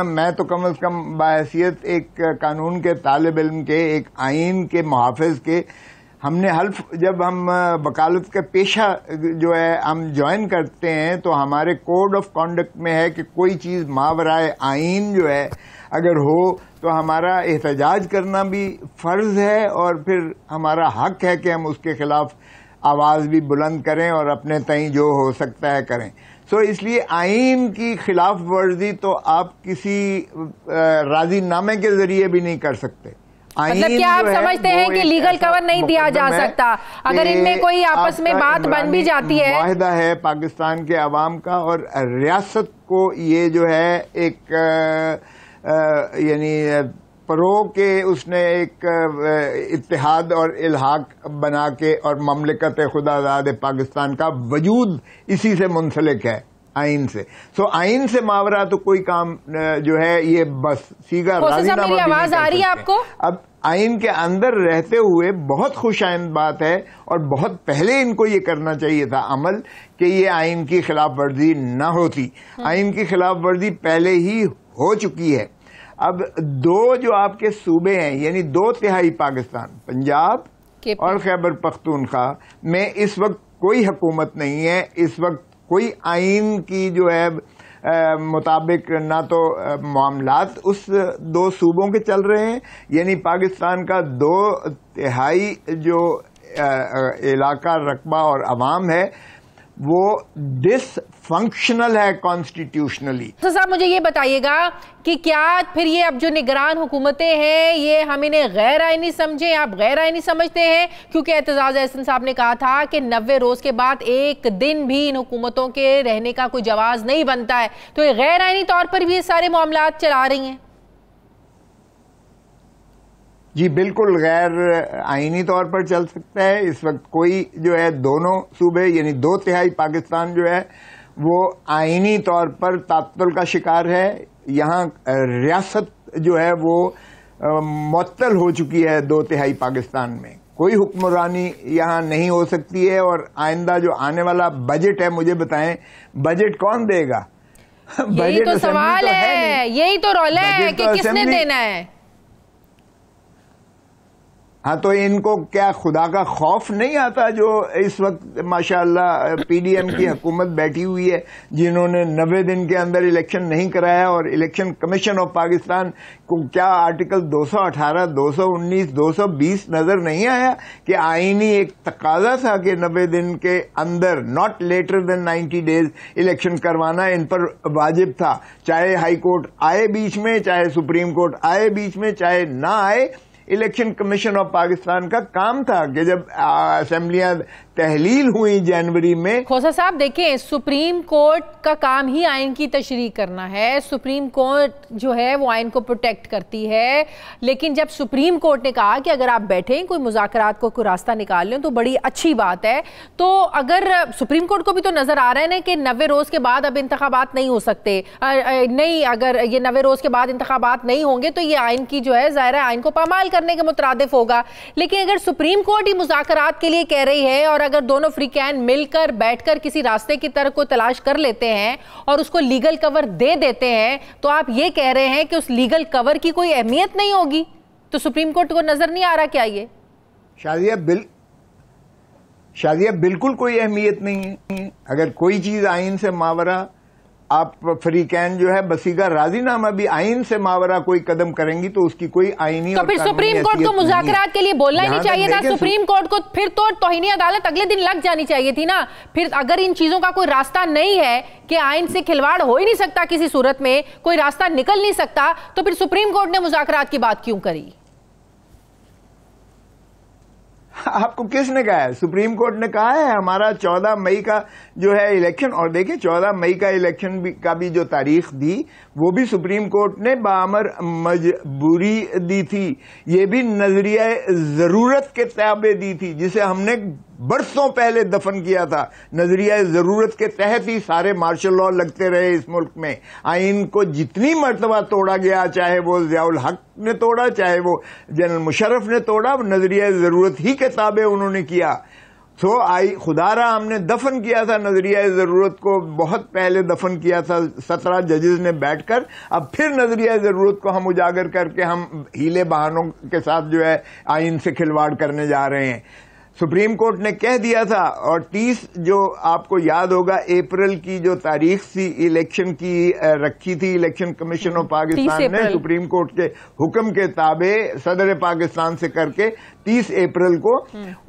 Speaker 5: मैं तो कम अज़ कम बाहैसियत एक कानून के तालिब इल्म के, एक आइन के मुहाफ़िज़ के, हमने हल्फ जब हम वकालत का पेशा जो है हम ज्वाइन करते हैं तो हमारे कोड ऑफ कॉन्डक्ट में है कि कोई चीज़ मावराए आइन जो है अगर हो तो हमारा एहतजाज करना भी फ़र्ज़ है और फिर हमारा हक है कि हम उसके ख़िलाफ़ आवाज़ भी बुलंद करें और अपने तई जो हो सकता है करें। सो इसलिए आइन की खिलाफ वर्जी तो आप किसी राज़ीनामे के ज़रिए भी नहीं कर सकते।
Speaker 1: मतलब क्या आप समझते हैं कि लीगल कवर नहीं दिया जा सकता अगर इनमें कोई आपस में बात बन भी जाती है?
Speaker 5: वाहिदा है पाकिस्तान के अवाम का, और रियासत को ये जो है एक यानी प्रो के उसने एक इत्तेहाद और इल्हाक बना के, और ममलिकत खुदाजाद पाकिस्तान का वजूद इसी से मुंसलिक है, आइन से। सो आइन से मावरा तो कोई काम जो है ये बस सीधा राजीनामा।
Speaker 1: मेरी आवाज आ रही है आपको?
Speaker 5: अब आइन के अंदर रहते हुए बहुत खुशाइंद बात है, और बहुत पहले इनको ये करना चाहिए था अमल कि ये आइन की खिलाफ वर्जी न होती। आइन की खिलाफ वर्जी पहले ही हो चुकी है। अब दो जो आपके सूबे हैं, यानी 2/3 पाकिस्तान, पंजाब और खैबर पख्तूनख्वा में इस वक्त कोई हुकूमत नहीं है। इस वक्त कोई आइन की जो है मुताबिक ना तो मामलात उस दो सूबों के चल रहे हैं, यानी पाकिस्तान का 2/3 जो इलाका, रकबा और अवाम है वो डिसफंक्शनल है कॉन्स्टिट्यूशनली।
Speaker 1: तो साहब मुझे ये बताइएगा कि क्या फिर ये अब जो निगरान हुकूमतें हैं ये हम इन्हें गैर आइनी समझे, आप गैर आइनी समझते हैं? क्योंकि एतजाज एहसन साहब ने कहा था कि 90 रोज के बाद एक दिन भी इन हुकूमतों के रहने का कोई जवाज नहीं बनता है, तो ये गैर आइनी तौर पर भी ये सारे मामलात चला रही हैं।
Speaker 5: जी बिल्कुल गैर आईनी तौर पर चल सकता है। इस वक्त कोई जो है दोनों सूबे यानी 2/3 पाकिस्तान जो है वो आईनी तौर पर तात्तुल का शिकार है। यहाँ रियासत जो है वो मुअत्तल हो चुकी है 2/3 पाकिस्तान में। कोई हुक्मरानी यहाँ नहीं हो सकती है। और आइंदा जो आने वाला बजट है, मुझे बताएं बजट कौन देगा?
Speaker 1: यही तो सवाल है, यही तो रौला है कि किसने देना है।
Speaker 5: हाँ, तो इनको क्या खुदा का खौफ नहीं आता जो इस वक्त माशाअल्लाह पीडीएम की हुकूमत बैठी हुई है, जिन्होंने 90 दिन के अंदर इलेक्शन नहीं कराया। और इलेक्शन कमीशन ऑफ पाकिस्तान को क्या आर्टिकल 218, 219, 220 नजर नहीं आया कि आईनी एक तकाजा था कि 90 दिन के अंदर, not later than 90 days election करवाना इन पर वाजिब था। चाहे हाई कोर्ट आए बीच में, चाहे सुप्रीम कोर्ट आए बीच में, चाहे ना आए, इलेक्शन कमीशन ऑफ पाकिस्तान का काम था कि जब असेंबलियां तहलील हुई जनवरी में।
Speaker 1: खोसा साहब देखें, सुप्रीम कोर्ट का काम ही आइन की तशरीह करना है। सुप्रीम कोर्ट जो है वो आइन को प्रोटेक्ट करती है। लेकिन जब सुप्रीम कोर्ट ने कहा कि अगर आप बैठें कोई मुज़ाकरात को कोई रास्ता निकाल लें तो बड़ी अच्छी बात है, तो अगर सुप्रीम कोर्ट को भी तो नजर आ रहा है ना कि 90 रोज के बाद अब इंतखाबात नहीं हो सकते, नहीं, अगर ये 90 रोज के बाद इंतखाबात नहीं होंगे तो ये आइन की जो है ज़ाहिर है आइन को पामाल करने के मुतरादिफ होगा। लेकिन अगर सुप्रीम कोर्ट ही मुज़ाकरात के लिए कह रही है और अगर दोनों फ्रीकैन मिलकर बैठकर किसी रास्ते की तरफ को तलाश कर लेते हैं और उसको लीगल कवर दे देते हैं, तो आप ये कह रहे हैं कि उस लीगल कवर की कोई अहमियत नहीं होगी? तो सुप्रीम कोर्ट को नजर नहीं आ रहा क्या ये?
Speaker 5: शादिया बिल्कुल कोई अहमियत नहीं है। अगर कोई चीज आइन से मावरा, आप फ्रीकैन जो है बसीगा राजीनामा भी आइन से मावरा कोई कदम करेंगी तो उसकी कोई आईनी,
Speaker 1: तो फिर सुप्रीम कोर्ट को मुज़ाकरात के लिए बोलना ही नहीं चाहिए था। सुप्रीम कोर्ट को फिर तो तौहीनी अदालत अगले दिन लग जानी चाहिए थी ना। फिर अगर इन चीजों का कोई रास्ता नहीं है कि आइन से खिलवाड़ हो ही नहीं सकता, किसी सूरत में कोई रास्ता निकल नहीं सकता, तो फिर सुप्रीम कोर्ट ने मुज़ाकरात की बात क्यों करी?
Speaker 5: आपको किसने कहा है? सुप्रीम कोर्ट ने कहा है हमारा 14 मई का जो है इलेक्शन। और देखिए 14 मई का इलेक्शन का भी जो तारीख दी वो भी सुप्रीम कोर्ट ने बाअमर मजबूरी दी थी। ये भी नजरिया जरूरत के ताबे दी थी, जिसे हमने बरसों पहले दफन किया था। नजरिया जरूरत के तहत ही सारे मार्शल लॉ लगते रहे इस मुल्क में। आइन को जितनी मर्तबा तोड़ा गया, चाहे वो ज़ियाउल हक ने तोड़ा, चाहे वो जनरल मुशर्रफ ने तोड़ा, नजरिया जरूरत ही के ताबे उन्होंने किया। तो खुदारा हमने दफन किया था नजरिया जरूरत को, बहुत पहले दफन किया था 17 जजेस ने बैठकर। अब फिर नजरिया जरूरत को हम उजागर करके हम हीले बहानों के साथ जो है आइन से खिलवाड़ करने जा रहे हैं। सुप्रीम कोर्ट ने कह दिया था। और 30 जो आपको याद होगा अप्रैल की जो तारीख थी इलेक्शन की रखी थी इलेक्शन कमीशन ऑफ पाकिस्तान ने सुप्रीम कोर्ट के हुक्म के ताबे सदर पाकिस्तान से करके 30 अप्रैल को,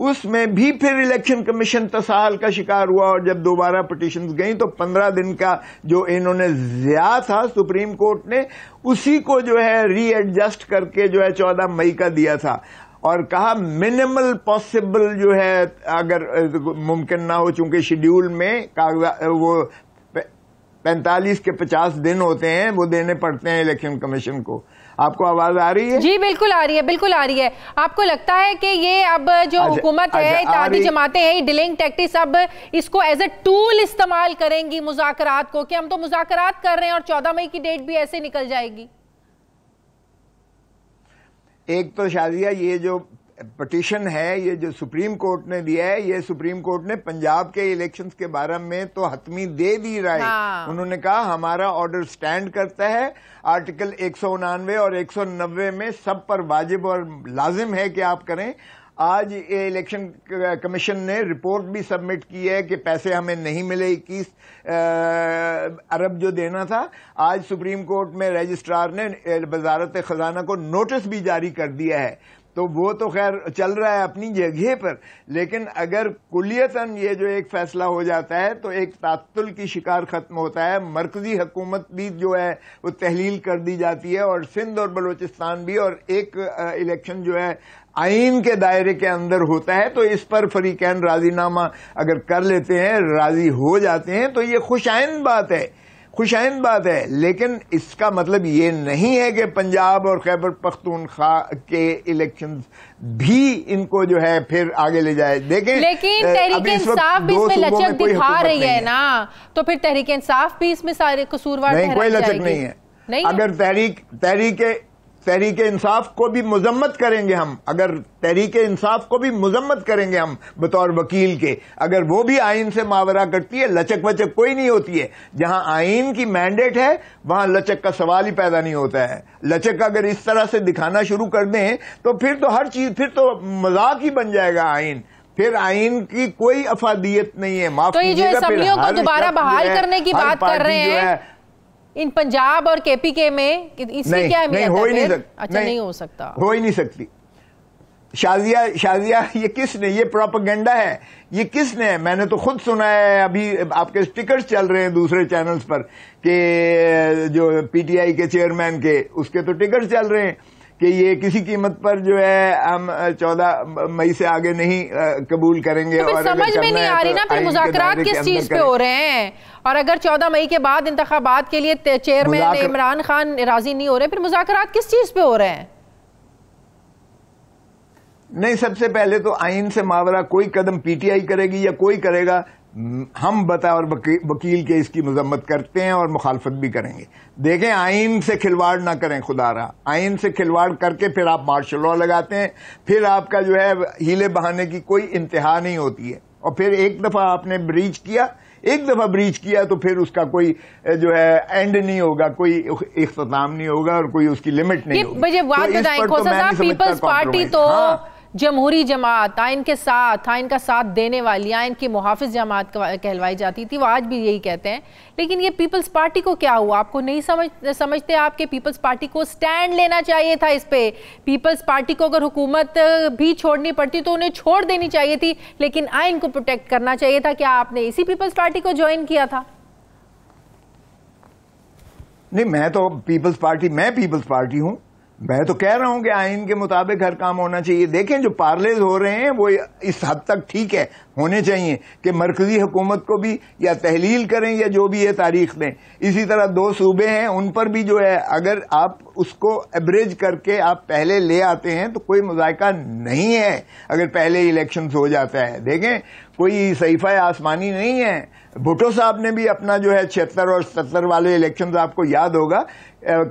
Speaker 5: उसमें भी फिर इलेक्शन कमीशन तसाहल का शिकार हुआ और जब दोबारा पिटीशंस गई तो 15 दिन का जो इन्होंने ज़िया था सुप्रीम कोर्ट ने उसी को जो है रीएडजस्ट करके जो है 14 मई का दिया था और कहा मिनिमल पॉसिबल जो है अगर मुमकिन ना हो, चूंकि शेड्यूल में वो 45 के 50 दिन होते हैं वो देने पड़ते हैं इलेक्शन कमीशन को। आपको आवाज आ रही है?
Speaker 1: जी बिल्कुल आ रही है, बिल्कुल आ रही है। आपको लगता है कि ये अब जो हुकूमत है, इत्तेहादी जमातें हैं, डिलेइंग टैक्टिक्स अब इसको एज ए टूल इस्तेमाल करेंगी मुज़ाकरात को, कि हम तो मुज़ाकरात कर रहे हैं और 14 मई की डेट भी ऐसे निकल जाएगी?
Speaker 5: एक तो शाजिया ये जो पिटीशन है ये जो सुप्रीम कोर्ट ने दिया है, ये सुप्रीम कोर्ट ने पंजाब के इलेक्शंस के बारे में तो हतमी दे दी राय। उन्होंने कहा हमारा ऑर्डर स्टैंड करता है, आर्टिकल 189 और 190 में सब पर वाजिब और लाजिम है कि आप करें। आज ये इलेक्शन कमीशन ने रिपोर्ट भी सबमिट की है कि पैसे हमें नहीं मिले, 21 अरब जो देना था। आज सुप्रीम कोर्ट में रजिस्ट्रार ने वजारत खजाना को नोटिस भी जारी कर दिया है, तो वो तो खैर चल रहा है अपनी जगह पर। लेकिन अगर कुलियतन ये जो एक फैसला हो जाता है तो एक तात्तुल की शिकार खत्म होता है, मरकजी हुकूमत भी जो है वो तहलील कर दी जाती है और सिंध और बलोचिस्तान भी, और एक इलेक्शन जो है आईन के दायरे के अंदर होता है। तो इस पर फरीकैन राजीनामा अगर कर लेते हैं, राजी हो जाते हैं, तो ये खुशाइन बात है, खुशाइन बात है। लेकिन इसका मतलब ये नहीं है कि पंजाब और खैबर पख्तूनख्वा के इलेक्शंस भी इनको जो है फिर आगे ले जाए। देखें,
Speaker 1: लेकिन तहरीक इंसाफ भी इसमें लचक दिखा रही है ना, तो फिर तहरीक इंसाफ भी इसमें सारे कसूरवार
Speaker 5: नहीं, कोई लचक नहीं है। नहीं अगर तहरीक इंसाफ को भी मुजम्मत करेंगे हम, अगर तहरीक इंसाफ को भी मुजम्मत करेंगे हम बतौर वकील के, अगर वो भी आइन से मावरा करती है, लचक वचक कोई नहीं होती है। जहां आइन की मैंडेट है वहां लचक का सवाल ही पैदा नहीं होता है। लचक अगर इस तरह से दिखाना शुरू कर दें तो फिर तो हर चीज, फिर तो मजाक ही बन जाएगा आइन, फिर आइन की कोई अफादियत नहीं है। माफ
Speaker 1: तो ये जो असेंबलियों को दोबारा बहाल करने की बात कर रहे हैं इन पंजाब और केपीके में, इससे क्या
Speaker 5: नहीं हो ही नहीं सकता।
Speaker 1: अच्छा, नहीं हो सकता,
Speaker 5: हो ही नहीं सकती। शाजिया ये किसने, ये प्रोपेगेंडा है, ये किसने है? मैंने तो खुद सुना है, अभी आपके स्टिकर्स चल रहे हैं दूसरे चैनल्स पर कि जो पीटीआई के चेयरमैन के, उसके तो टिकट चल रहे हैं कि ये किसी कीमत पर जो है हम 14 मई से आगे नहीं कबूल करेंगे।
Speaker 1: तो
Speaker 5: और
Speaker 1: समझ में नहीं आ रही ना फिर मुज़ाकरात किस चीज पे हो रहे हैं, और अगर 14 मई के बाद इंतखाबात के लिए चेयरमैन इमरान खान राजी नहीं हो रहे, फिर मुज़ाकरात किस चीज पे हो रहे हैं?
Speaker 5: नहीं, सबसे पहले तो आइन से मावरा कोई कदम पीटीआई करेगी या कोई करेगा, हम और वकील के इसकी मजम्मत करते हैं और मुखालफत भी करेंगे। देखें, आइन से खिलवाड़ ना करें, खुदा रहा, आइन से खिलवाड़ करके फिर आप मार्शल लॉ लगाते हैं, फिर आपका जो है हीले बहाने की कोई इंतहा नहीं होती है। और फिर एक दफा आपने ब्रीच किया, एक दफा ब्रीच किया तो फिर उसका कोई जो है एंड नहीं होगा, कोई इख्तिताम नहीं होगा और कोई उसकी लिमिट नहीं होगी।
Speaker 1: मुझे बात बताएं खोसा साहब, पीपल्स पार्टी तो जमहूरी जमात, आइन के साथ, आइन का साथ देने वाली, आइन की मुहाफिज जमात कहलवाई जाती थी, वो आज भी यही कहते हैं। लेकिन ये पीपल्स पार्टी को क्या हुआ? आपको नहीं समझते आपके पीपल्स पार्टी को स्टैंड लेना चाहिए था इस पे? पीपल्स पार्टी को अगर हुकूमत भी छोड़नी पड़ती तो उन्हें छोड़ देनी चाहिए थी, लेकिन आइन को प्रोटेक्ट करना चाहिए था। क्या आपने इसी पीपल्स पार्टी को ज्वाइन किया था?
Speaker 5: नहीं, मैं पीपल्स पार्टी हूं। मैं तो कह रहा हूं कि आइन के मुताबिक हर काम होना चाहिए। देखें, जो पार्लेज हो रहे हैं वो इस हद तक ठीक है, होने चाहिए कि मरकजी हुकूमत को भी या तहलील करें या जो भी है तारीख दें। इसी तरह 2 सूबे हैं, उन पर भी जो है अगर आप उसको एवरेज करके आप पहले ले आते हैं तो कोई मुज़ायका नहीं है अगर पहले इलेक्शन हो जाता है। देखें, कोई सहीफा आसमानी नहीं है। भुट्टो साहब ने भी अपना जो है 76 और 77 वाले इलेक्शंस, आपको याद होगा,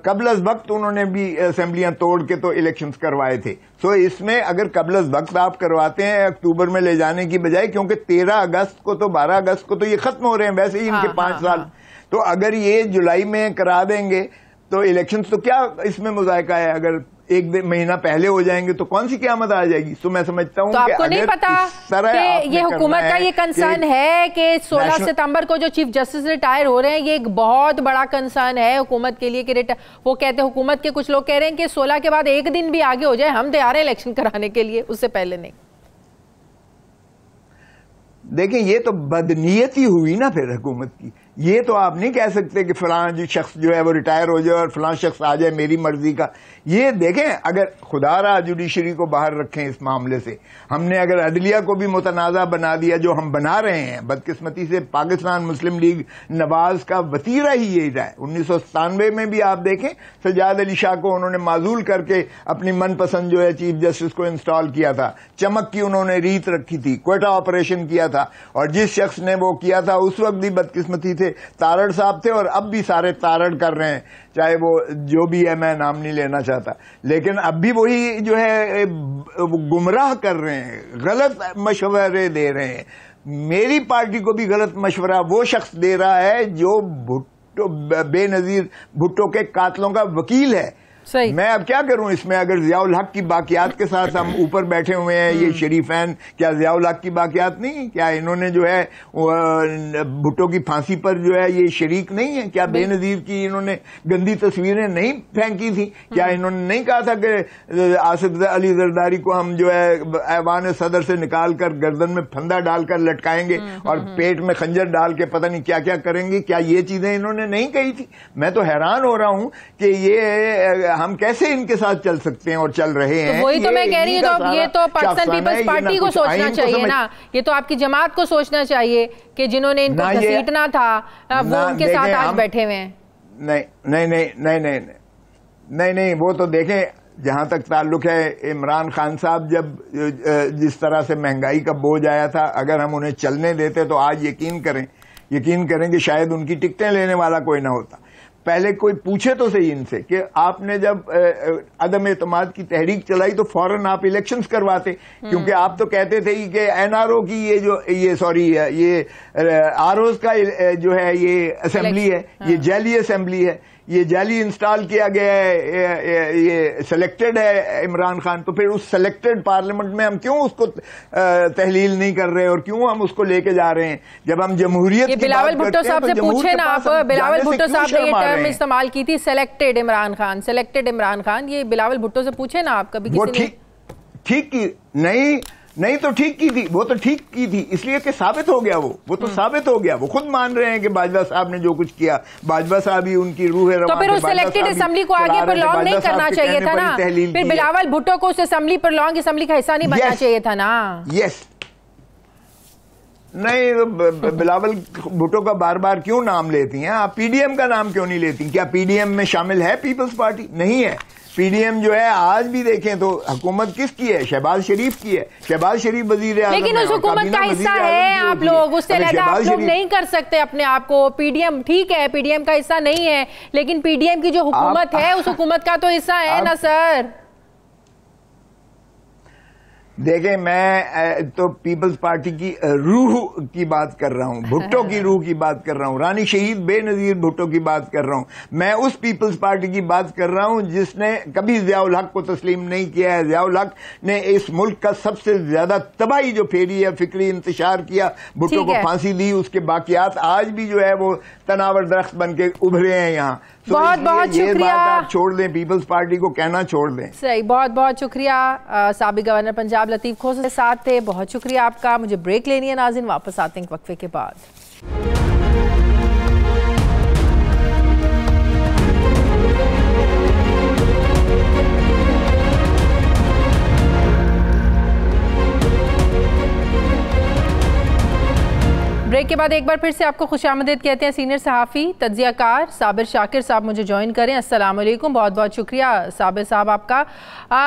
Speaker 5: कबल वक्त उन्होंने भी असेंबलियां तोड़ के तो इलेक्शंस करवाए थे। सो इसमें अगर कबल वक्त आप करवाते हैं अक्टूबर में ले जाने की बजाय, क्योंकि 13 अगस्त को तो 12 अगस्त को तो ये खत्म हो रहे हैं वैसे ही इनके 5 साल, तो अगर ये जुलाई में करा देंगे तो इलेक्शंस तो क्या इसमें मुज़ायका है? अगर एक महीना पहले हो जाएंगे तो कौन सी क़यामत आ जाएगी। तो मैं समझता हूँ
Speaker 1: तो आपको नहीं पता कि ये हुकूमत का ये कंसर्न है कि 16 सितंबर को जो चीफ जस्टिस रिटायर हो रहे हैं, ये एक बहुत बड़ा कंसर्न है हुकूमत के लिए कि वो कहते हैं, हुकूमत के कुछ लोग कह रहे हैं कि 16 के बाद एक दिन भी आगे हो जाए हम तैयार हैं इलेक्शन कराने के लिए, उससे पहले नहीं।
Speaker 5: देखें, ये तो बदनीयती हुई ना फिर हुकूमत की। ये तो आप नहीं कह सकते कि फलां जो शख्स जो है वो रिटायर हो जाए और फलां शख्स आ जाए मेरी मर्जी का। ये देखें, अगर खुदा रहा जुडिशरी को बाहर रखें इस मामले से, हमने अगर अदलिया को भी मुतनाज़ा बना दिया, जो हम बना रहे हैं बदकिस्मती से, पाकिस्तान मुस्लिम लीग नवाज का वतीरा ही यही रहा है। 1997 में भी आप देखें सज्जाद अली शाह को उन्होंने माजूल करके अपनी मनपसंद जो है चीफ जस्टिस को इंस्टॉल किया था। चमक की उन्होंने रीत रखी थी, क्वेटा ऑपरेशन किया था, और जिस शख्स ने वो किया था उस वक्त भी बदकिस्मती थे, तारड़ साहब थे, और अब भी सारे तारड़ कर रहे हैं, चाहे वो जो भी है, मैं नाम नहीं लेना चाहता, लेकिन अब भी वही जो है गुमराह कर रहे हैं, गलत मशवरे दे रहे हैं। मेरी पार्टी को भी गलत मशवरा वो शख्स दे रहा है जो भुट्टो, बेनजीर भुट्टो के कातलों का वकील है।
Speaker 1: सही।
Speaker 5: मैं अब क्या करूं इसमें, अगर ज़ियाउल हक की बाकियात के साथ हम ऊपर बैठे हुए हैं, ये शरीफैन, क्या ज़ियाउल हक की बाकियात नहीं? क्या इन्होंने जो है भुट्टो की फांसी पर जो है ये शरीक नहीं है? क्या बेनजीर की इन्होंने गंदी तस्वीरें नहीं फेंकी थी? क्या इन्होंने नहीं कहा था कि आसिफ अली जरदारी को हम जो है ऐवान सदर से निकाल कर गर्दन में फंदा डालकर लटकाएंगे और पेट में खंजर डाल के पता नहीं क्या क्या करेंगे? क्या ये चीजें इन्होंने नहीं कही थी? मैं तो हैरान हो रहा हूं कि ये हम कैसे इनके साथ चल सकते हैं और चल रहे हैं।
Speaker 1: तो वही तो मैं कह रही हूँ, तो ये तो पाकिस्तान पीपल्स पार्टी को सोचना चाहिए ना, ये तो आपकी जमात को सोचना चाहिए कि जिन्होंने इनको घसीटना था वो उनके साथ आज बैठे हुए हैं।
Speaker 5: नहीं, वो तो देखें, जहां तक ताल्लुक है इमरान खान साहब जब जिस तरह से महंगाई का बोझ आया था, अगर हम उन्हें चलने देते तो आज यकीन करें कि शायद उनकी टिकटें लेने वाला कोई ना होता। पहले कोई पूछे तो सही इनसे कि आपने जब अदम एतमाद की तहरीक चलाई तो फौरन आप इलेक्शंस करवाते, क्योंकि आप तो कहते थे कि एनआरओ की ये आरओज का जो है ये असेंबली है, ये जाली असेंबली है, ये जाली इंस्टॉल किया गया है, ये सिलेक्टेड है इमरान खान। तो फिर उस सिलेक्टेड पार्लियामेंट में हम क्यों उसको तहलील नहीं कर रहे और क्यों हम उसको लेके जा रहे हैं? जब हम जमहूरियत की
Speaker 1: बिलावल भुट्टो साहब से पूछे ना आप, बिलावल भुट्टो साहब ने ये टर्म इस्तेमाल की थी, सिलेक्टेड इमरान खान, ये बिलावल भुट्टो से पूछे ना आप कभी?
Speaker 5: वो ठीक की नहीं तो ठीक की थी, वो तो ठीक की थी इसलिए कि साबित हो गया, वो तो साबित हो गया। वो खुद मान रहे हैं कि बाजवा साहब ने जो कुछ किया, बाजवा साहब ही उनकी रूह है।
Speaker 1: तो फिर उस सिलेक्टेड असेंबली को आगे प्रलॉन्ग नहीं करना चाहिए था ना? फिर बिलावल भुट्टो को उस असेंबली प्रलॉन्ग असेंबली का हिस्सा नहीं बनना चाहिए था ना?
Speaker 5: यस, नहीं, बिलावल भुट्टो का बार बार क्यों नाम लेती हैं आप? पीडीएम का नाम क्यों नहीं लेती? क्या पीडीएम में शामिल है पीपल्स पार्टी? नहीं है। पीडीएम जो है आज भी देखें तो हुकूमत किसकी है? शहबाज शरीफ की है। शहबाज शरीफ वजीर आज़म,
Speaker 1: लेकिन उस हुकूमत का हिस्सा है आप लोग, उससे अलग आप लोग नहीं कर सकते अपने आप को। पीडीएम ठीक है, पीडीएम का हिस्सा नहीं है, लेकिन पीडीएम की जो हुकूमत है उस हुकूमत का तो हिस्सा है ना सर।
Speaker 5: देखें, मैं तो पीपल्स पार्टी की रूह की बात कर रहा हूं, भुट्टो की रूह की बात कर रहा हूं, रानी शहीद बेनजीर भुट्टो की बात कर रहा हूं। मैं उस पीपल्स पार्टी की बात कर रहा हूं जिसने कभी ज़ियाउल हक को तस्लीम नहीं किया है। ज़ियाउल हक ने इस मुल्क का सबसे ज्यादा तबाही जो फेरी है, फिक्री इंतशार किया, भुट्टो को फांसी दी, उसके बाकियात आज भी जो है वो तनावर दरख्त बन के उभरे हैं यहाँ।
Speaker 1: बहुत बहुत शुक्रिया।
Speaker 5: आप छोड़ दें, पीपल्स पार्टी को कहना छोड़ दें।
Speaker 1: सही, बहुत बहुत शुक्रिया। साबिक गवर्नर पंजाब लतीफ खोसर के साथ थे, बहुत शुक्रिया आपका। मुझे ब्रेक लेनी है नाज़रीन, वापस आते हैं वक्फे के बाद। ब्रेक के बाद एक बार फिर से आपको खुशामदीद कहते हैं। सीनियर सहाफ़ी तज्ज़ियाकार साबिर शाकिर साहब मुझे ज्वाइन करें। अस्सलाम वालेकुम, बहुत बहुत शुक्रिया साबिर साहब आपका।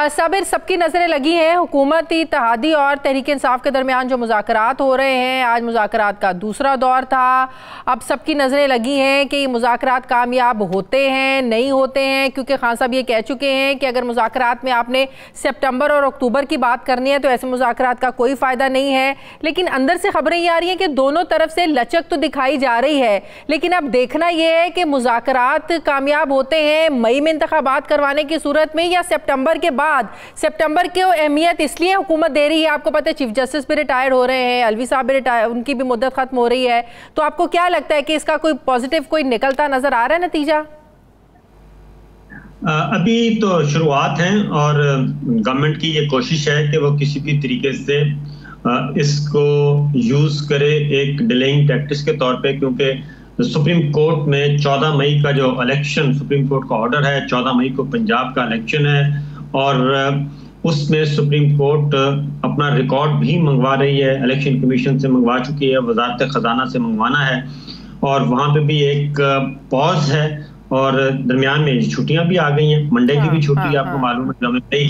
Speaker 1: साबिर, सबकी नज़रें लगी हैं हुकूमत इत्तेहादी और तहरीक इंसाफ के दरमियान जो मुज़ाकरात हो रहे हैं। आज मुज़ाकरात का दूसरा दौर था। अब सबकी नज़रें लगी हैं कि ये मुज़ाकरात कामयाब होते हैं नहीं होते हैं, क्योंकि खान साहब ये कह चुके हैं कि अगर मुज़ाकरात में आपने सितंबर और अक्टूबर की बात करनी है तो ऐसे मुज़ाकरात का कोई फ़ायदा नहीं है। लेकिन अंदर से खबरें ये आ रही हैं कि दोनों तरफ से लचक तो दिखाई जा रही है, लेकिन अब देखना यह है कि मुज़ाकरात कामयाब होते हैं मई में इंतखाबात करवाने की सूरत में या सितंबर के बाद। सितंबर की अहमियत इसलिए हुकूमत दे रही है, आपको पता है चीफ जस्टिस भी रिटायर हो रहे हैं, अलवी साहब भी रिटायर, उनकी भी मुद्दत खत्म हो रही है, तो आपको क्या लगता है कि इसका कोई पॉजिटिव कोई निकलता नजर आ रहा है नतीजा?
Speaker 6: अभी तो शुरुआत है और गवर्नमेंट की ये कोशिश है कि वो किसी भी तरीके से इसको यूज करे एक डिलेइंग टैक्टिक्स के तौर पे, क्योंकि सुप्रीम कोर्ट में 14 मई का जो इलेक्शन, सुप्रीम कोर्ट का ऑर्डर है, 14 मई को पंजाब का इलेक्शन है और उसमें सुप्रीम कोर्ट अपना रिकॉर्ड भी मंगवा रही है, इलेक्शन कमीशन से मंगवा चुकी है, वजारत खजाना से मंगवाना है और वहां पे भी एक पॉज है और दरमियान में छुट्टियां भी आ गई हैं, मंडे की भी छुट्टी आपको मालूम है गई,